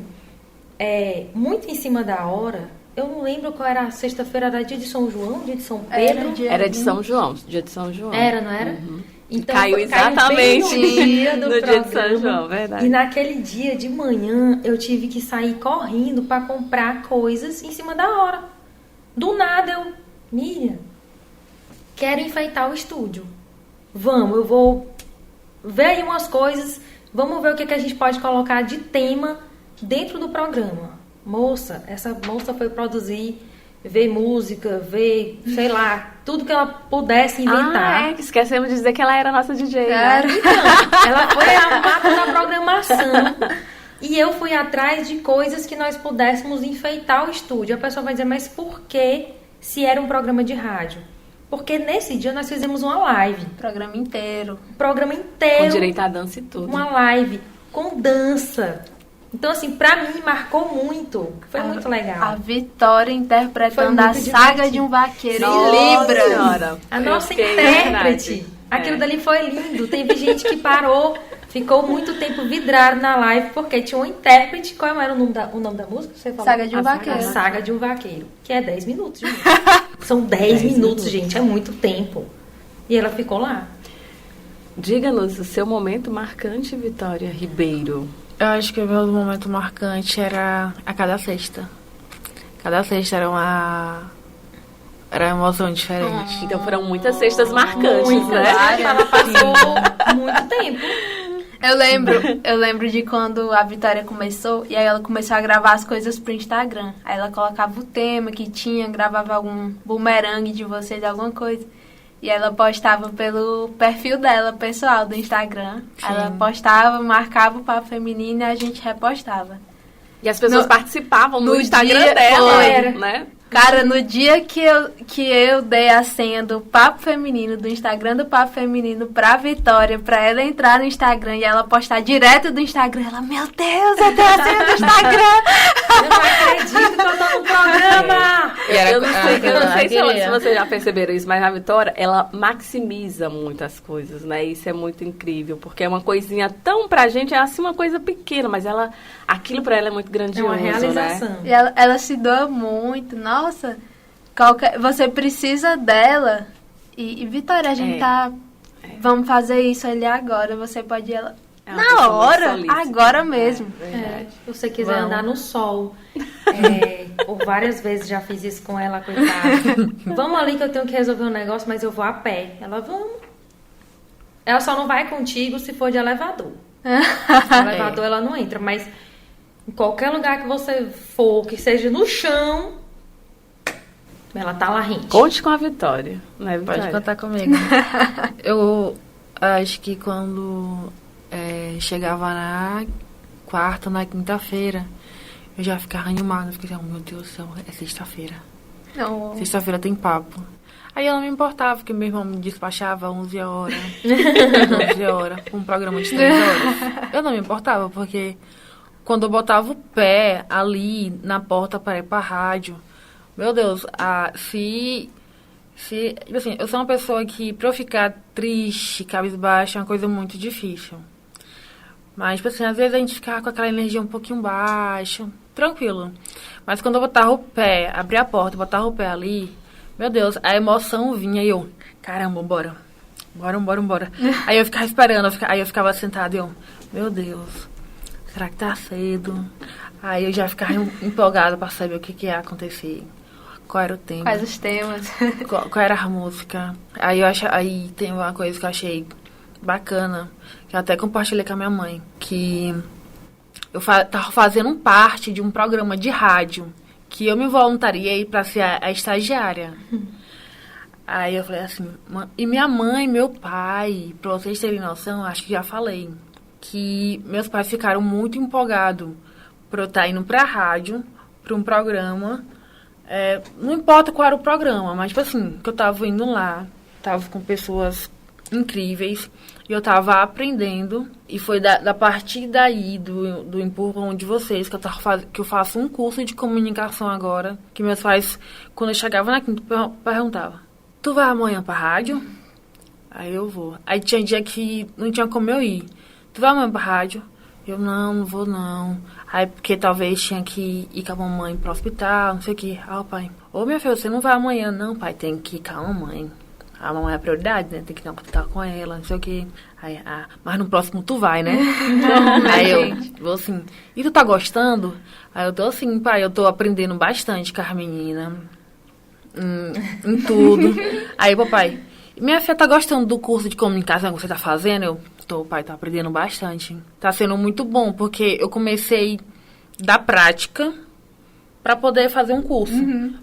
muito em cima da hora. Eu não lembro qual era a sexta-feira. Era dia de São João, dia de São Pedro? Era de São João, dia de São João. Era, não era? Uhum. Então, caiu exatamente no dia do no programa, dia de São João, verdade. E naquele dia de manhã eu tive que sair correndo para comprar coisas em cima da hora. Do nada Miriam, quero enfeitar o estúdio. Vamos, eu vou ver aí umas coisas, vamos ver o que a gente pode colocar de tema dentro do programa. Moça, essa moça foi produzir, ver música, ver, sei lá, tudo que ela pudesse inventar. Esquecemos de dizer que ela era nossa DJ. Né? Então, ela foi a mata da programação e eu fui atrás de coisas que nós pudéssemos enfeitar o estúdio. A pessoa vai dizer, mas por que se era um programa de rádio? Porque nesse dia nós fizemos uma live. Programa inteiro. Com direito à dança e tudo. Uma live com dança. Então, assim, pra mim, marcou muito. Foi muito legal. A Vitória interpretando a saga de um vaqueiro em Libras. A nossa intérprete. Aquilo dali foi lindo. Teve gente que parou, ficou muito tempo vidrado na live, porque tinha um intérprete. Qual era o nome da música? Você falou? Saga de um Vaqueiro. A Saga de um Vaqueiro. Que é 10 minutos, gente. São 10 minutos, gente. É muito tempo. E ela ficou lá. Diga-nos o seu momento marcante, Vitória Ribeiro. Eu acho que o meu momento marcante era a cada sexta. Cada sexta era uma emoção diferente. Então foram muitas sextas marcantes, né? Ela passou muito tempo. Eu lembro de quando a Vitória começou, e aí ela começou a gravar as coisas pro Instagram. Aí ela colocava o tema que tinha, gravava algum bumerangue de vocês, alguma coisa. E ela postava pelo perfil dela, pessoal, do Instagram. Sim. Ela postava, marcava o Papo Feminino e a gente repostava. E as pessoas participavam no Instagram dela, né? Cara, no dia que eu dei a senha do Papo Feminino, do Instagram do Papo Feminino pra Vitória, pra ela entrar no Instagram e ela postar direto do Instagram, ela, meu Deus, eu tenho a senha do Instagram! Eu não acredito que eu tô no programa! Eu não sei se vocês já perceberam isso, mas a Vitória, ela maximiza muitas coisas, né? Isso é muito incrível, porque é uma coisinha tão pra gente, é assim uma coisa pequena, mas aquilo pra ela é muito grandioso, é uma realização. Né? E ela se doa muito, nossa, você precisa dela. E Vitória, a gente vamos fazer isso ali agora, você pode ir ela na hora, agora mesmo. Se você quiser andar no sol, ou várias vezes já fiz isso com ela, coitada. Vamos ali que eu tenho que resolver um negócio, mas eu vou a pé. Ela, vamos. Ela só não vai contigo se for de elevador. Se for elevador, ela não entra, mas em qualquer lugar que você for, que seja no chão, ela tá lá rente. Conte com a Vitória, né, Vitória? Pode contar comigo. Eu acho que quando chegava na quarta, na quinta-feira, eu já ficava animada. Eu ficava, meu Deus do céu, é sexta-feira. Sexta-feira tem papo. Aí eu não me importava, porque meu irmão me despachava 11 horas, 11 horas, um programa de 3 horas. Eu não me importava, porque quando eu botava o pé ali na porta para ir pra rádio, meu Deus, assim, eu sou uma pessoa que, pra eu ficar triste, cabisbaixa, é uma coisa muito difícil. Mas, tipo assim, às vezes a gente ficava com aquela energia um pouquinho baixa, tranquilo. Mas quando eu botava o pé, abria a porta, botava o pé ali, meu Deus, a emoção vinha e eu, caramba, bora. Aí eu ficava esperando, aí eu ficava sentada e eu, meu Deus, será que tá cedo? Aí eu já ficava empolgada pra saber o que ia acontecer. Qual era o tema? Quais os temas? Qual era a música? Aí tem uma coisa que eu achei bacana, que eu até compartilhei com a minha mãe, que eu tava fazendo parte de um programa de rádio, que eu me voluntariei para ser a estagiária. Aí eu falei assim, e minha mãe e meu pai, pra vocês terem noção, acho que já falei, que meus pais ficaram muito empolgados por eu estar indo pra rádio, para um programa. Não importa qual era o programa, mas, tipo assim, que eu tava indo lá, tava com pessoas incríveis, e eu tava aprendendo, e foi da partir daí, do empurrão de vocês, que eu faço um curso de comunicação agora, que meus pais, quando eu chegava na quinta, perguntavam, tu vai amanhã pra rádio? Aí eu vou. Aí tinha dia que não tinha como eu ir. Tu vai amanhã pra rádio? Eu, não vou não. Aí, porque talvez tinha que ir com a mamãe pro hospital, não sei o quê. Aí o pai, ô minha filha, você não vai amanhã? Não, pai, tem que ir com a mamãe. A mamãe é a prioridade, né? Tem que ir no hospital com ela, não sei o quê. Aí, mas no próximo tu vai, né? Aí eu vou assim, e tu tá gostando? Aí eu tô assim, pai, eu tô aprendendo bastante com as meninas. Em tudo. Aí, papai, minha filha tá gostando do curso de comunicação que você tá fazendo? Eu, pai, tô aprendendo bastante. Tá sendo muito bom, porque eu comecei da prática pra poder fazer um curso.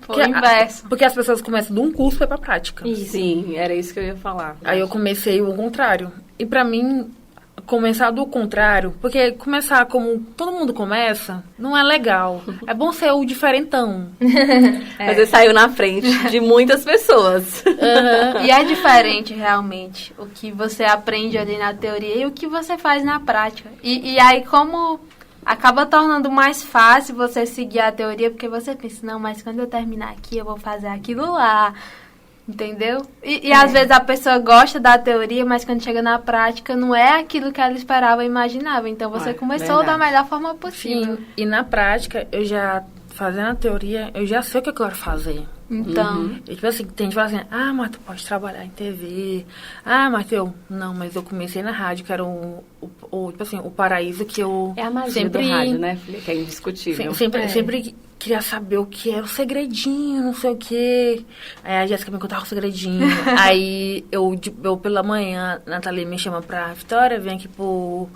Foi o inverso. Porque as pessoas começam de um curso e vai pra prática. Isso. Sim, era isso que eu ia falar. Aí eu comecei o contrário. E pra mim, começar do contrário, porque começar como todo mundo começa, não é legal. É bom ser o diferentão. Mas você saiu na frente de muitas pessoas. E é diferente, realmente, o que você aprende ali na teoria e o que você faz na prática. E aí, como acaba tornando mais fácil você seguir a teoria, porque você pensa, não, mas quando eu terminar aqui, eu vou fazer aquilo lá. Entendeu? E às vezes a pessoa gosta da teoria, mas quando chega na prática não é aquilo que ela esperava e imaginava. Então você começou da melhor forma possível. Sim, e na prática, eu já, fazendo a teoria, eu já sei o que eu quero fazer. Então. E, tipo assim, tem gente que fala assim, mas tu pode trabalhar em TV. Mas mas eu comecei na rádio, que era tipo assim, o paraíso que eu É a magia sempre do rádio, né, filha? Que é indiscutível. Sempre queria saber o que era o segredinho, não sei o quê. Aí a Jéssica me contava o segredinho. Aí eu pela manhã, a Nathalie me chama pra Vitória, vem aqui pro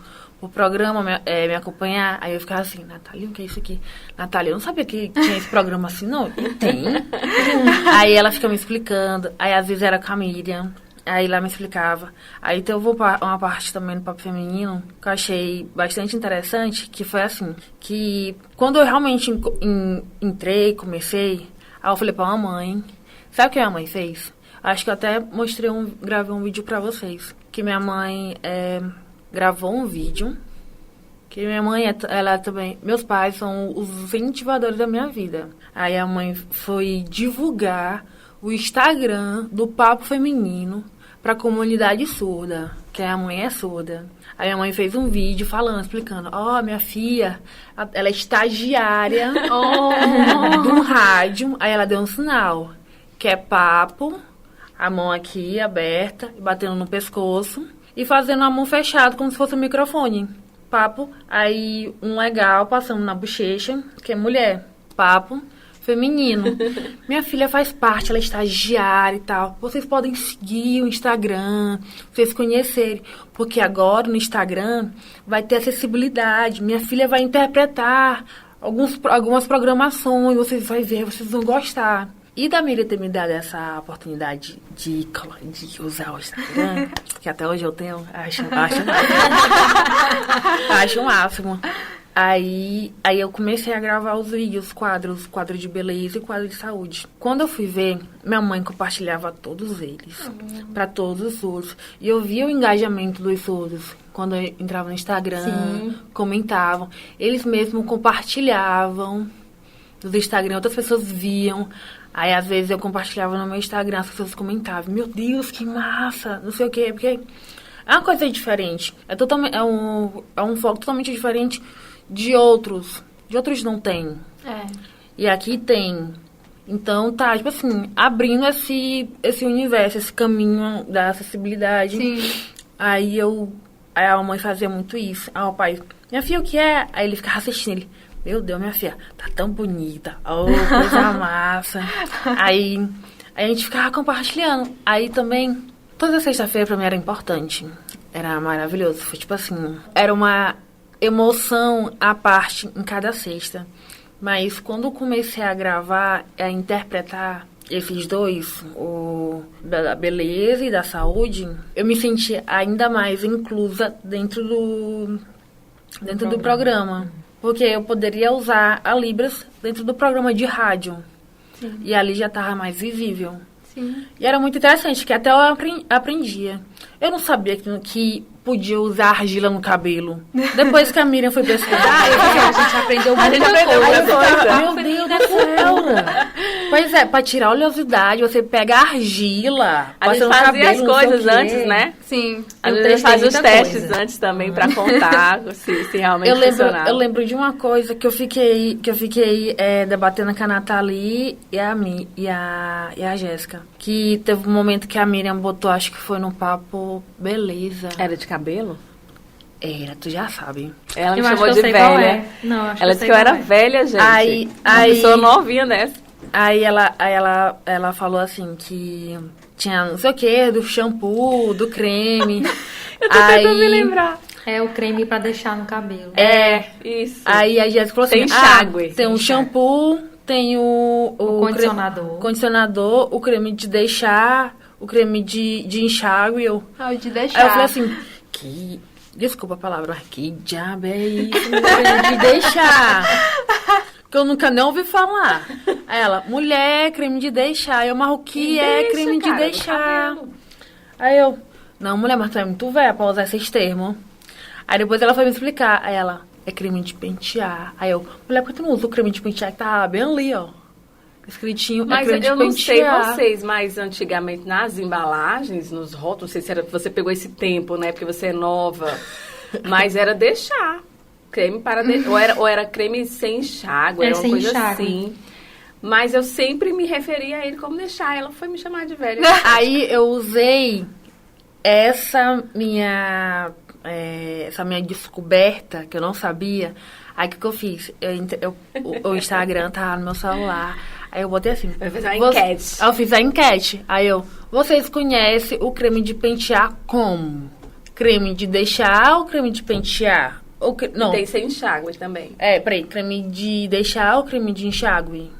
programa me acompanhar. Aí eu ficava assim, Nathalie, o que é isso aqui? Nathalie, eu não sabia que tinha esse programa assim, não. E tem. Aí ela fica me explicando. Aí às vezes era com a Miriam. Aí lá me explicava. Aí então eu vou para uma parte também do Papo Feminino que eu achei bastante interessante, que foi assim, que quando eu realmente entrei, comecei, aí eu falei pra mamãe, sabe o que minha mãe fez? Acho que eu até gravei um vídeo pra vocês, que minha mãe gravou um vídeo, que minha mãe, ela também, meus pais são os incentivadores da minha vida. Aí a mãe foi divulgar o Instagram do Papo Feminino pra comunidade surda, que a mãe é surda. Aí minha mãe fez um vídeo explicando, minha filha, ela é estagiária do rádio. Aí ela deu um sinal, que é papo, a mão aqui aberta, batendo no pescoço, e fazendo a mão fechada, como se fosse um microfone. Papo, aí um legal passando na bochecha, que é mulher. Papo feminino. Minha filha faz parte, ela é estagiária e tal. Vocês podem seguir o Instagram, vocês conhecerem. Porque agora no Instagram vai ter acessibilidade. Minha filha vai interpretar algumas programações, vocês vão ver, vocês vão gostar. E da Miriam ter me dado essa oportunidade de usar o Instagram, que até hoje eu tenho, acho o máximo. Aí eu comecei a gravar os vídeos, quadro de beleza e quadro de saúde. Quando eu fui ver, minha mãe compartilhava todos eles, para todos os surdos. E eu via o engajamento dos surdos. Quando eu entrava no Instagram, comentavam. Eles mesmos compartilhavam no Instagram, outras pessoas viam. Aí, às vezes, eu compartilhava no meu Instagram, as pessoas comentavam, meu Deus, que massa, não sei o quê, porque é uma coisa diferente. É um foco totalmente diferente de outros. De outros não tem. E aqui tem. Então, tá, tipo assim, abrindo esse universo, esse caminho da acessibilidade. Sim. Aí a mãe fazia muito isso. Aí o pai, minha filha, o que é? Aí ele ficava assistindo, ele, meu Deus, minha filha, tá tão bonita. Oh, coisa massa. Aí a gente ficava compartilhando. Aí também, toda sexta-feira pra mim era importante. Era maravilhoso. Foi tipo assim, era uma emoção à parte em cada sexta. Mas quando eu comecei a gravar, a interpretar esses dois, o da beleza e da saúde, eu me senti ainda mais inclusa dentro do programa. Porque eu poderia usar a Libras dentro do programa de rádio. Sim. E ali já tava mais visível. Sim. E era muito interessante, que até eu aprendia. Eu não sabia que podia usar argila no cabelo. Depois que a Miriam foi pesquisar, A gente aprendeu muita coisa. meu Deus do céu. Pois é, pra tirar a oleosidade, você pega a argila, A gente passa no fazia cabelo, as não sei o coisas quê. antes, né? Sim. Às Eu vezes a gente faz testei os muita testes coisa. antes também pra contar se realmente funcionava. Eu lembro de uma coisa que eu fiquei debatendo com a Nathalie e a Jéssica. Que teve um momento que a Miriam botou, acho que foi no papo Beleza. Era de cabelo? Era, tu já sabe. Ela me Eu acho chamou que eu de sei qual velha. é. Não, acho Ela eu disse sei que eu era qual é. velha, gente. Aí- Uma pessoa novinha dessa. Aí ela falou assim que tinha não sei o que, do shampoo, do creme. Eu tô tentando me lembrar. É o creme pra deixar no cabelo. Isso. Aí a Jéssica falou assim, Tem enxágue. tem um shampoo, tem o Condicionador. condicionador, o creme de deixar, o creme de enxágue. Ah, o de deixar. Aí eu falei assim, desculpa a palavra, mas que diabo é isso? Creme de deixar. Que eu nunca nem ouvi falar. Aí ela, mulher, creme de deixar. Eu, mas o que é Deixa, creme de cara, no deixar? cabelo. Aí eu, não, mulher, mas tu é muito velha pra usar esses termos. Aí depois ela foi me explicar. Aí ela, é creme de pentear. Aí eu, mulher, por que tu não usa o creme de pentear que tá bem ali, ó? Escritinho, Mas creme de eu não sei pentear. vocês, mas antigamente nas embalagens, nos rótulos, não sei se era, você pegou esse tempo, né? Porque você é nova. Mas era deixar. Creme para ou era creme sem enxágue, era uma sem coisa enxágue. assim. Mas eu sempre me referia a ele como deixar. Ela foi me chamar de velha. Aí eu usei essa minha descoberta, que eu não sabia. Aí o que eu fiz? O Instagram tava no meu celular. Aí eu botei assim. Vai fazer uma enquete. Aí eu fiz a enquete. Aí vocês conhecem o creme de pentear como? Creme de deixar ou creme de pentear? Não. Tem sem enxágue também. Peraí, creme de deixar ou creme de enxágue?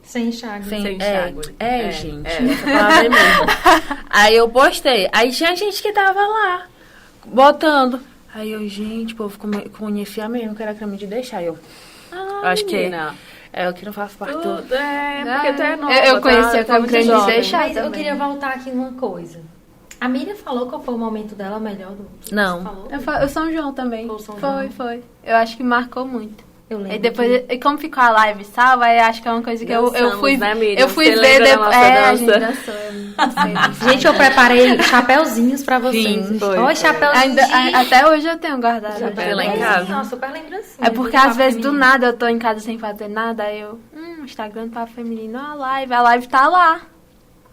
Sem enxágue. Sem enxágue. Gente, essa palavra é mesmo. Aí eu postei. Aí tinha gente que tava lá, botando. Aí eu, gente, o povo conhecia mesmo que era creme de deixar. Aí eu acho que eu que não faço parte do... Porque tu é nova. Eu conhecia como muito creme de jovem. deixar. Mas eu também. queria voltar aqui numa coisa. A Miriam falou qual foi o momento dela melhor do que Não. você falou? O São João também. Foi o São João. Foi. Eu acho que marcou muito. Eu lembro. E depois, e como ficou a live salva, aí acho que é uma coisa que eu Dançamos, fui, né, Miriam? eu fui Você ver lembra da depois. nossa A dança? gente dançou. Eu não sei. Gente, eu preparei chapéuzinhos pra vocês. Sim, foi. Oi, chapéuzinho. Até hoje eu tenho guardado. Chapéu lá em casa. Nossa, super lembrancinha. É porque às vezes do nada eu tô em casa sem fazer nada, aí eu, Instagram tá feminino, a live tá lá.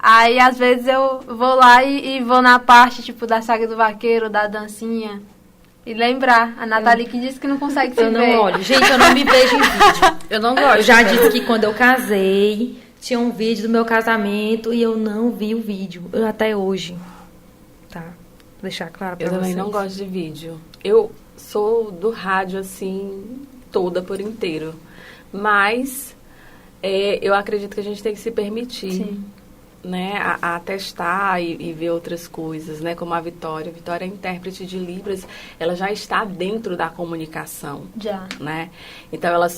Aí às vezes eu vou lá e vou na parte tipo da saga do vaqueiro, da dancinha. E lembrar, a Nathalie que disse que não consegue se Eu ver. não olho. Gente, eu não me vejo em vídeo. Eu não gosto. Eu já disse que quando eu casei, tinha um vídeo do meu casamento e eu não vi o vídeo. Até hoje. Tá. Vou deixar claro pra Eu vocês. também não gosto de vídeo. Eu sou do rádio, assim, toda por inteiro. Mas eu acredito que a gente tem que se permitir. Sim. Né, a testar e ver outras coisas, né, como a Vitória. A Vitória é intérprete de Libras, ela já está dentro da comunicação. Já. Né? Então ela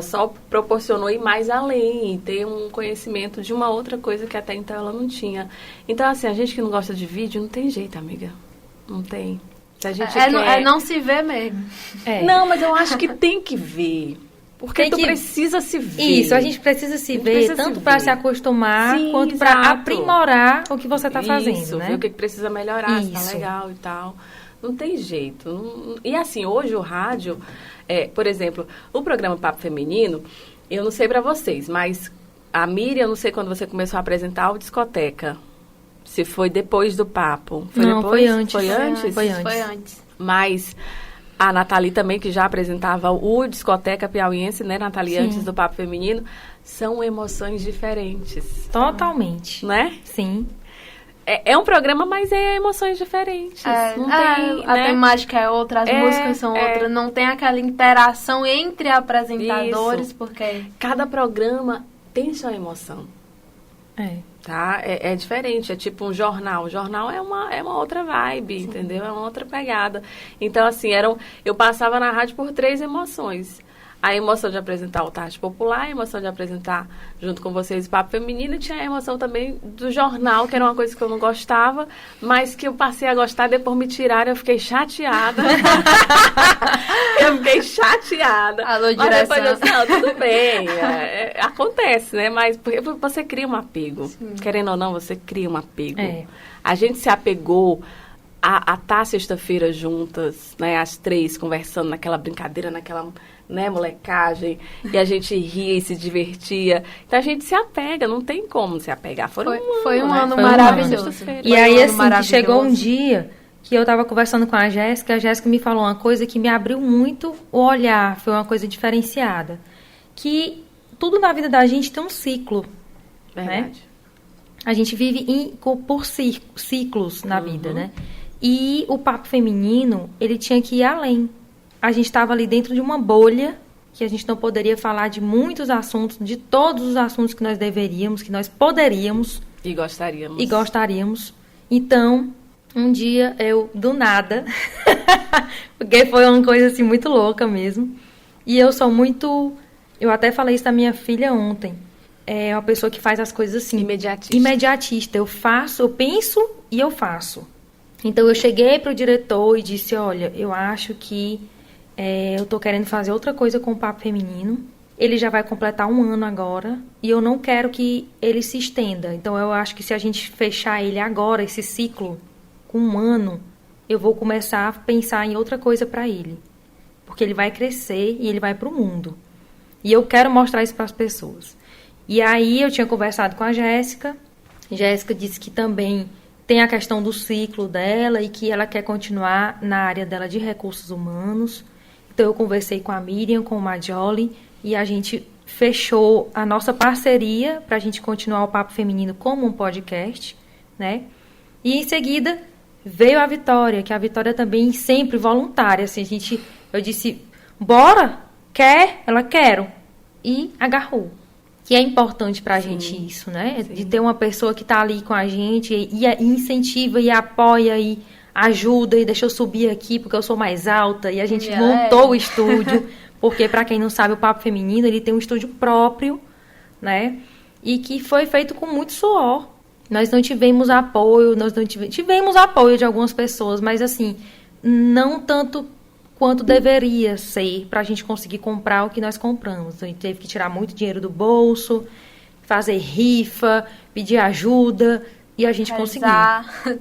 só proporcionou ir mais além e ter um conhecimento de uma outra coisa que até então ela não tinha. Então assim, a gente que não gosta de vídeo não tem jeito, amiga. Não tem. Se a gente Não se vê mesmo. Não, mas eu acho que tem que ver. Porque Tem tu que- precisa se ver. Isso, a gente precisa se ver, precisa tanto se para ver. se acostumar, Sim, quanto para exato. aprimorar o que você está fazendo, Isso, né? ver o que precisa melhorar, se tá Isso. legal e tal. Não tem jeito. E assim, hoje o rádio, por exemplo, o programa Papo Feminino, eu não sei pra vocês, mas a Miriam, eu não sei quando você começou a apresentar o Discoteca. Se foi depois do Papo. Não, depois? foi antes. Foi antes? Foi antes. Foi antes. Mas a Nathalie também, que já apresentava o Discoteca Piauiense, né, Nathalie, Sim. antes do Papo Feminino, são emoções diferentes, Totalmente. né? Sim. É um programa, mas é emoções diferentes. Não tem, a né? temática é outra, as músicas são é. outras, não tem aquela interação entre apresentadores, Isso. porque Cada programa tem sua emoção. É. tá? É diferente, é tipo um jornal. O jornal é uma outra vibe, sim, entendeu? É uma outra pegada. Então, assim, eu passava na rádio por 3 emoções. A emoção de apresentar o Tarde Popular, a emoção de apresentar junto com vocês o Papo Feminino, e tinha a emoção também do jornal, que era uma coisa que eu não gostava, mas que eu passei a gostar, depois me tiraram, eu fiquei chateada. Eu fiquei chateada. Alô, mas direção. depois eu disse, não, tudo bem, acontece, né? Mas porque você cria um apego. Sim. Querendo ou não, você cria um apego. A gente se apegou a estar sexta-feira juntas, né? As 3, conversando naquela brincadeira, naquela... né, molecagem, e a gente ria e se divertia. Então a gente se apega, não tem como se apegar. Foi um ano maravilhoso. E aí, assim, que chegou um dia que eu tava conversando com a Jéssica me falou uma coisa que me abriu muito o olhar, foi uma coisa diferenciada. Que tudo na vida da gente tem um ciclo. Verdade. Né? A gente vive por ciclos na vida, né? E o Papo Feminino, ele tinha que ir além. A gente estava ali dentro de uma bolha, que a gente não poderia falar de muitos assuntos, de todos os assuntos que nós deveríamos, que nós poderíamos. E gostaríamos. Então, um dia eu, do nada, porque foi uma coisa assim muito louca mesmo, e eu sou muito, eu até falei isso da minha filha ontem, é uma pessoa que faz as coisas assim. Imediatista. Eu penso e eu faço. Então, eu cheguei para o diretor e disse, olha, eu acho que eu tô querendo fazer outra coisa com o Papo Feminino. Ele já vai completar 1 ano agora. E eu não quero que ele se estenda. Então, eu acho que se a gente fechar ele agora, esse ciclo, com 1 ano, eu vou começar a pensar em outra coisa para ele. Porque ele vai crescer e ele vai pro mundo. E eu quero mostrar isso para as pessoas. E aí, eu tinha conversado com a Jéssica. Jéssica disse que também tem a questão do ciclo dela e que ela quer continuar na área dela de recursos humanos. Então, eu conversei com a Miriam, com o Majoli, e a gente fechou a nossa parceria para a gente continuar o Papo Feminino como um podcast, né? E, em seguida, veio a Vitória, que a Vitória também sempre voluntária. Assim, eu disse, bora? Quer? Ela quero. E agarrou. Que é importante para a gente isso, né? Sim. De ter uma pessoa que está ali com a gente e incentiva e apoia e ajuda e deixa eu subir aqui porque eu sou mais alta. E a gente montou o estúdio, porque para quem não sabe, o Papo Feminino, ele tem um estúdio próprio, né? E que foi feito com muito suor. Nós não tivemos apoio, tivemos apoio de algumas pessoas, mas assim, não tanto quanto deveria ser para a gente conseguir comprar o que nós compramos. A gente teve que tirar muito dinheiro do bolso, fazer rifa, pedir ajuda, e a gente conseguiu.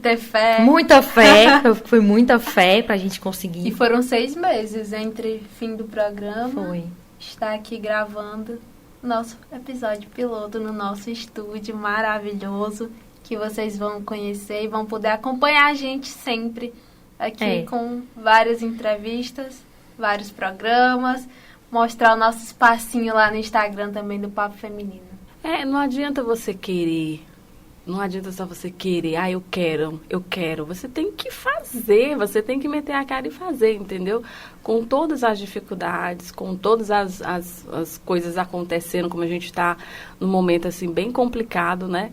Ter fé. Muita fé, foi muita fé para a gente conseguir. E foram 6 meses entre fim do programa, foi. Estar aqui gravando nosso episódio piloto no nosso estúdio maravilhoso, que vocês vão conhecer e vão poder acompanhar a gente sempre aqui com várias entrevistas, vários programas, mostrar o nosso espacinho lá no Instagram também do Papo Feminino. Não adianta você querer, não adianta só você querer, eu quero. Você tem que fazer, você tem que meter a cara e fazer, entendeu? Com todas as dificuldades, com todas as coisas acontecendo, como a gente está num momento assim bem complicado, né?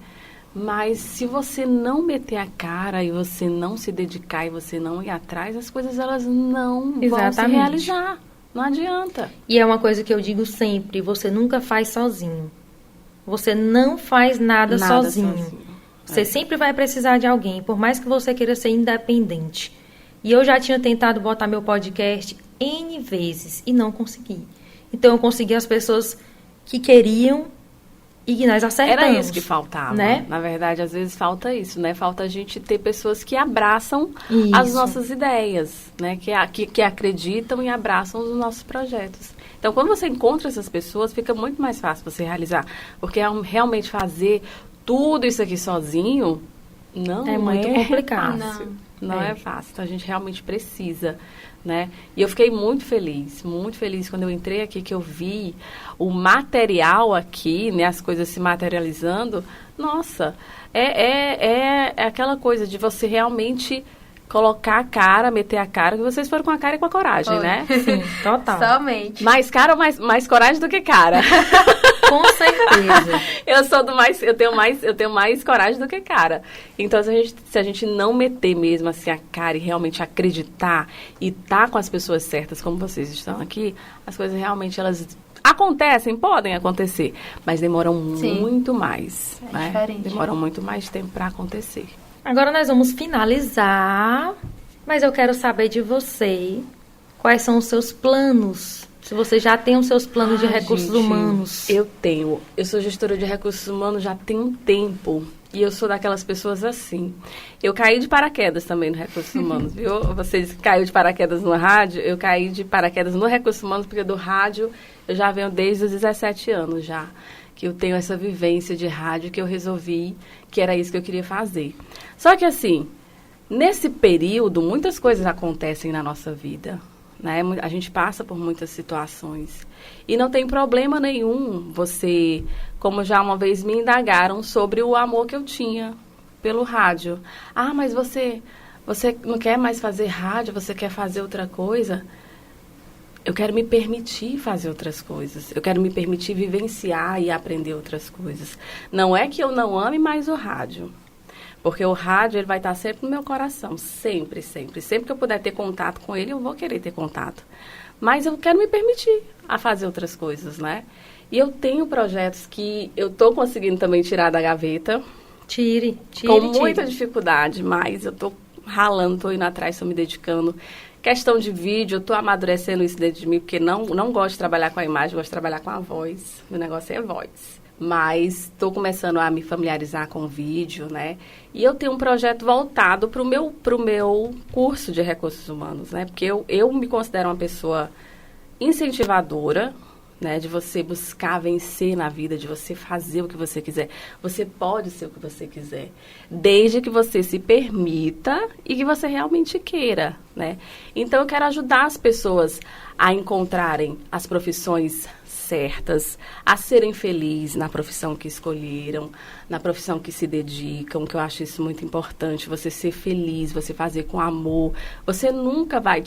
Mas se você não meter a cara e você não se dedicar e você não ir atrás, as coisas elas não vão se realizar. Não adianta. E é uma coisa que eu digo sempre, você nunca faz sozinho. Você não faz nada sozinho. Você sempre vai precisar de alguém, por mais que você queira ser independente. E eu já tinha tentado botar meu podcast N vezes e não consegui. Então eu consegui as pessoas que queriam e que nós acertamos. Era isso que faltava, né? Na verdade, às vezes falta isso, né? Falta a gente ter pessoas que abraçam as nossas ideias, né? Que acreditam e abraçam os nossos projetos. Então, quando você encontra essas pessoas, fica muito mais fácil você realizar. Porque realmente fazer tudo isso aqui sozinho não é muito complicado. Não é fácil. Então, a gente realmente precisa, né? E eu fiquei muito feliz quando eu entrei aqui, que eu vi o material aqui, né? As coisas se materializando. Nossa, é aquela coisa de você realmente colocar a cara, meter a cara, que vocês foram com a cara e com a coragem, né? Sim, total. Somente. Mais cara ou mais coragem do que cara? Com certeza. Eu tenho mais coragem do que cara. Então, se a gente não meter mesmo assim a cara e realmente acreditar e tá com as pessoas certas, como vocês estão aqui, as coisas realmente elas acontecem, podem acontecer, mas demoram muito mais, né? Diferente. Demoram muito mais tempo para acontecer. Agora nós vamos finalizar, mas eu quero saber de você, quais são os seus planos? Se você já tem os seus planos de recursos humanos. Eu sou gestora de recursos humanos já tem um tempo. E eu sou daquelas pessoas assim. Eu caí de paraquedas também no Recursos Humanos, viu? Você disse que caiu de paraquedas no rádio. Eu caí de paraquedas no Recursos Humanos, porque do rádio eu já venho desde os 17 anos já. Que eu tenho essa vivência de rádio que eu resolvi que era isso que eu queria fazer. Só que assim, nesse período, muitas coisas acontecem na nossa vida. Né? A gente passa por muitas situações. E não tem problema nenhum você, como já uma vez me indagaram sobre o amor que eu tinha pelo rádio. Ah, mas você não quer mais fazer rádio, você quer fazer outra coisa? Eu quero me permitir fazer outras coisas. Eu quero me permitir vivenciar e aprender outras coisas. Não é que eu não ame mais o rádio. Porque o rádio, ele vai estar sempre no meu coração, sempre, sempre. Sempre que eu puder ter contato com ele, eu vou querer ter contato. Mas eu quero me permitir a fazer outras coisas, né? E eu tenho projetos que eu estou conseguindo também tirar da gaveta. Tire. Com muita dificuldade, mas eu estou ralando, estou indo atrás, estou me dedicando. Questão de vídeo, eu estou amadurecendo isso dentro de mim, porque não gosto de trabalhar com a imagem, gosto de trabalhar com a voz. Meu negócio é voz. Mas estou começando a me familiarizar com o vídeo, né? E eu tenho um projeto voltado para o meu curso de recursos humanos, né? Porque eu me considero uma pessoa incentivadora, né? De você buscar vencer na vida, de você fazer o que você quiser. Você pode ser o que você quiser, desde que você se permita e que você realmente queira, né? Então, eu quero ajudar as pessoas a encontrarem as profissões certas, a serem felizes na profissão que escolheram, na profissão que se dedicam, que eu acho isso muito importante, você ser feliz, você fazer com amor. Você nunca vai,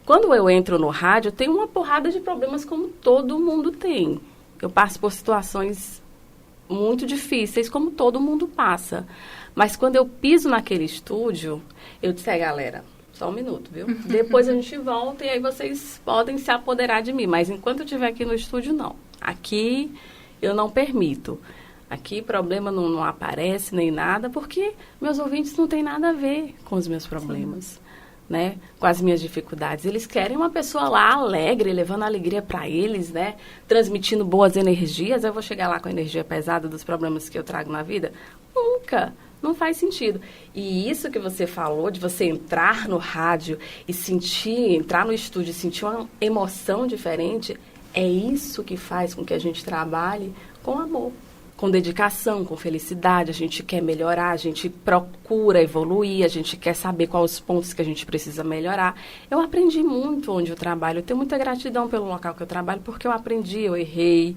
quando eu entro no rádio, eu tenho uma porrada de problemas como todo mundo tem. Eu passo por situações muito difíceis, como todo mundo passa. Mas quando eu piso naquele estúdio, eu disse, galera, só um minuto, viu? Depois a gente volta e aí vocês podem se apoderar de mim. Mas enquanto eu estiver aqui no estúdio, não. Aqui eu não permito. Aqui problema não aparece nem nada, porque meus ouvintes não têm nada a ver com os meus problemas, né? Com as minhas dificuldades. Eles querem uma pessoa lá alegre, levando alegria para eles, né? Transmitindo boas energias. Eu vou chegar lá com a energia pesada dos problemas que eu trago na vida? Nunca. Não faz sentido. E isso que você falou, de você entrar no rádio e entrar no estúdio e sentir uma emoção diferente, é isso que faz com que a gente trabalhe com amor, com dedicação, com felicidade. A gente quer melhorar, a gente procura evoluir, a gente quer saber quais os pontos que a gente precisa melhorar. Eu aprendi muito onde eu trabalho. Eu tenho muita gratidão pelo local que eu trabalho, porque eu aprendi, eu errei,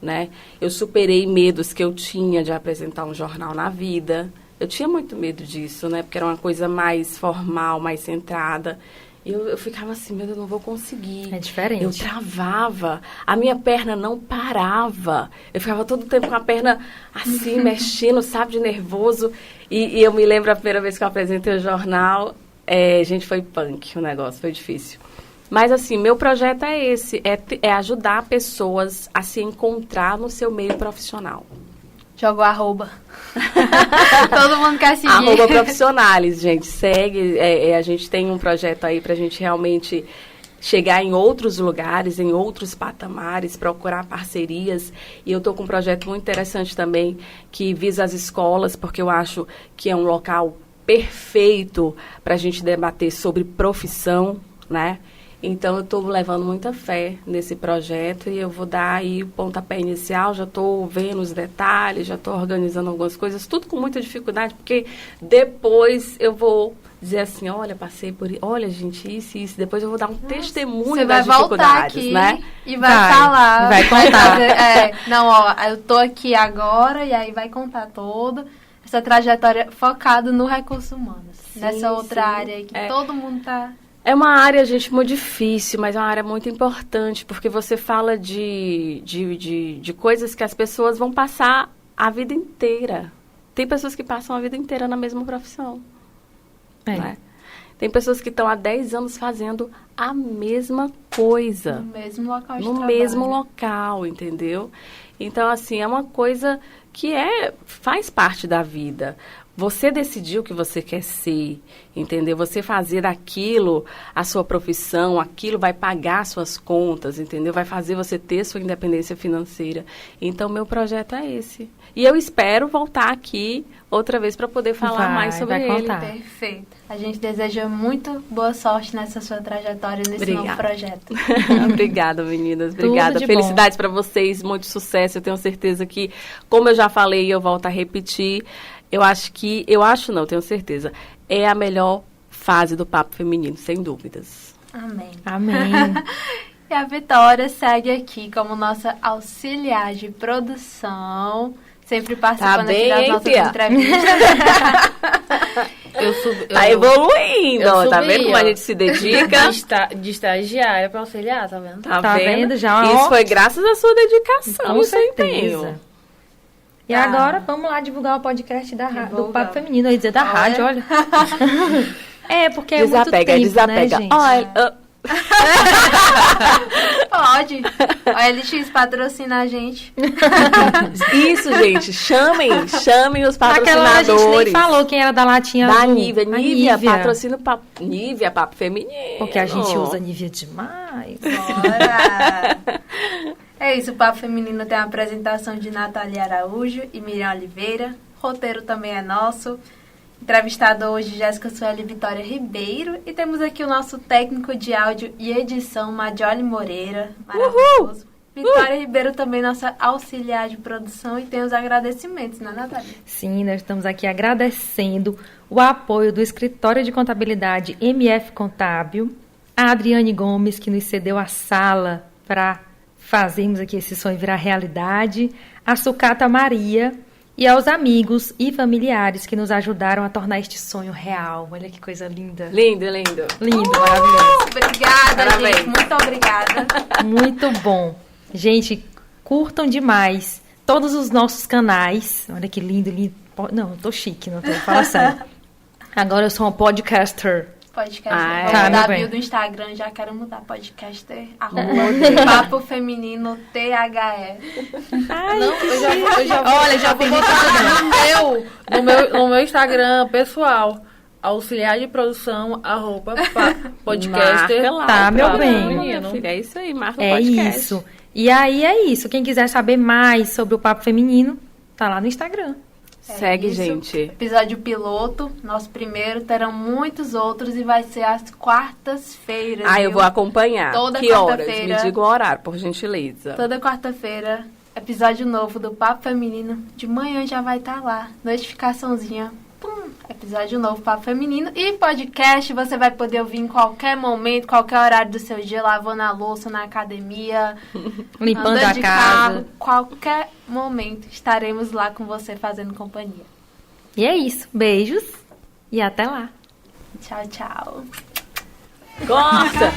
né? Eu superei medos que eu tinha de apresentar um jornal na vida. Eu tinha muito medo disso, né? Porque era uma coisa mais formal, mais centrada. E eu ficava assim, meu Deus, eu não vou conseguir. É diferente. Eu travava. A minha perna não parava. Eu ficava todo o tempo com a perna assim, mexendo, sabe, de nervoso. E eu me lembro a primeira vez que eu apresentei o jornal, gente, foi punk o negócio, foi difícil. Mas, assim, meu projeto é esse, é ajudar pessoas a se encontrar no seu meio profissional. Joga o arroba. Todo mundo quer seguir. Arroba Profissionales, gente. Segue. A gente tem um projeto aí pra gente realmente chegar em outros lugares, em outros patamares, procurar parcerias. E eu tô com um projeto muito interessante também, que visa as escolas, porque eu acho que é um local perfeito pra gente debater sobre profissão, né? Então, eu estou levando muita fé nesse projeto e eu vou dar aí o pontapé inicial, já estou vendo os detalhes, já estou organizando algumas coisas, tudo com muita dificuldade, porque depois eu vou dizer assim, olha, passei por... Olha, gente, isso. Depois eu vou dar um testemunho das dificuldades, aqui, né? E vai falar. Vai contar. Não, ó, eu tô aqui agora e aí vai contar toda essa trajetória focada no recursos humanos. Sim, nessa outra sim. área aí que todo mundo tá É uma área, gente, muito difícil, mas é uma área muito importante, porque você fala de coisas que as pessoas vão passar a vida inteira. Tem pessoas que passam a vida inteira na mesma profissão. Né? Tem pessoas que estão há 10 anos fazendo a mesma coisa. No mesmo local de No trabalho. mesmo local, entendeu? Então, assim, é uma coisa que faz parte da vida. Você decidiu o que você quer ser, entendeu? Você fazer daquilo a sua profissão, aquilo vai pagar suas contas, entendeu? Vai fazer você ter sua independência financeira. Então, meu projeto é esse. E eu espero voltar aqui outra vez para poder falar mais sobre ele. Contar. Perfeito. A gente deseja muito boa sorte nessa sua trajetória, nesse novo projeto. Obrigada, meninas. Obrigada. Felicidades para vocês, muito sucesso. Eu tenho certeza que, como eu já falei, eu volto a repetir. Tenho certeza, é a melhor fase do Papo Feminino, sem dúvidas. Amém. Amém. E a Vitória segue aqui como nossa auxiliar de produção, sempre participando aqui das nossas entrevistas. Tá evoluindo, tá vendo como a gente se dedica? De estagiária pra auxiliar, tá vendo? Tá vendo? Já, Isso foi graças à sua dedicação, com seu certeza. empenho. E agora, vamos lá divulgar o podcast do Papo Feminino. Eu ia dizer da rádio, olha. Porque é muito tempo, desapega. né, gente? Pode. A LX patrocina a gente. Isso, gente. Chamem os patrocinadores. Naquela hora a gente nem falou quem era da latinha da azul. Nívia. Nívia patrocina o Papo. Nívia, Papo Feminino. Porque a gente usa Nívia demais. Bora! É isso, o Papo Feminino tem a apresentação de Natália Araújo e Miriam Oliveira. O roteiro também é nosso. Entrevistado hoje, Jéssica Sueli e Vitória Ribeiro. E temos aqui o nosso técnico de áudio e edição, Madioli Moreira. Maravilhoso. Vitória Ribeiro também, nossa auxiliar de produção. E tem os agradecimentos, né, Natália? Sim, nós estamos aqui agradecendo o apoio do Escritório de Contabilidade MF Contábil, a Adriane Gomes, que nos cedeu a sala para fazermos aqui esse sonho virar realidade, a Sucata Maria e aos amigos e familiares que nos ajudaram a tornar este sonho real. Olha que coisa linda. Lindo. Lindo, maravilhoso. Obrigada, Parabéns. gente. Muito obrigada. Muito bom. Gente, curtam demais todos os nossos canais. Olha que lindo. Não, eu tô chique, não tô. Fala sério. Agora eu sou uma podcaster. Podcaster. Tá, Vou mudar a meu bio bem. do Instagram, já quero mudar. Podcaster. Papo Feminino THE. Olha, já vou botar no meu Instagram pessoal. Auxiliar de produção, @podcaster. Marca lá, Tá, meu bem. Minha filha, é isso aí, marca o É podcast. isso. E aí é isso. Quem quiser saber mais sobre o Papo Feminino, tá lá no Instagram. Segue, isso. gente. Episódio piloto, nosso primeiro, terão muitos outros e vai ser às quartas-feiras. Eu viu? vou acompanhar. Toda Que horas? quarta-feira. Me diga o horário, por gentileza. Toda quarta-feira, episódio novo do Papo Feminino. De manhã já vai estar lá. Notificaçãozinha. Pum, episódio novo, Papo Feminino. E podcast você vai poder ouvir em qualquer momento, qualquer horário do seu dia, lavando a louça, na academia, Limpando andando a de casa. carro. Qualquer momento estaremos lá com você fazendo companhia. E é isso. Beijos e até lá. Tchau, tchau. Gosta!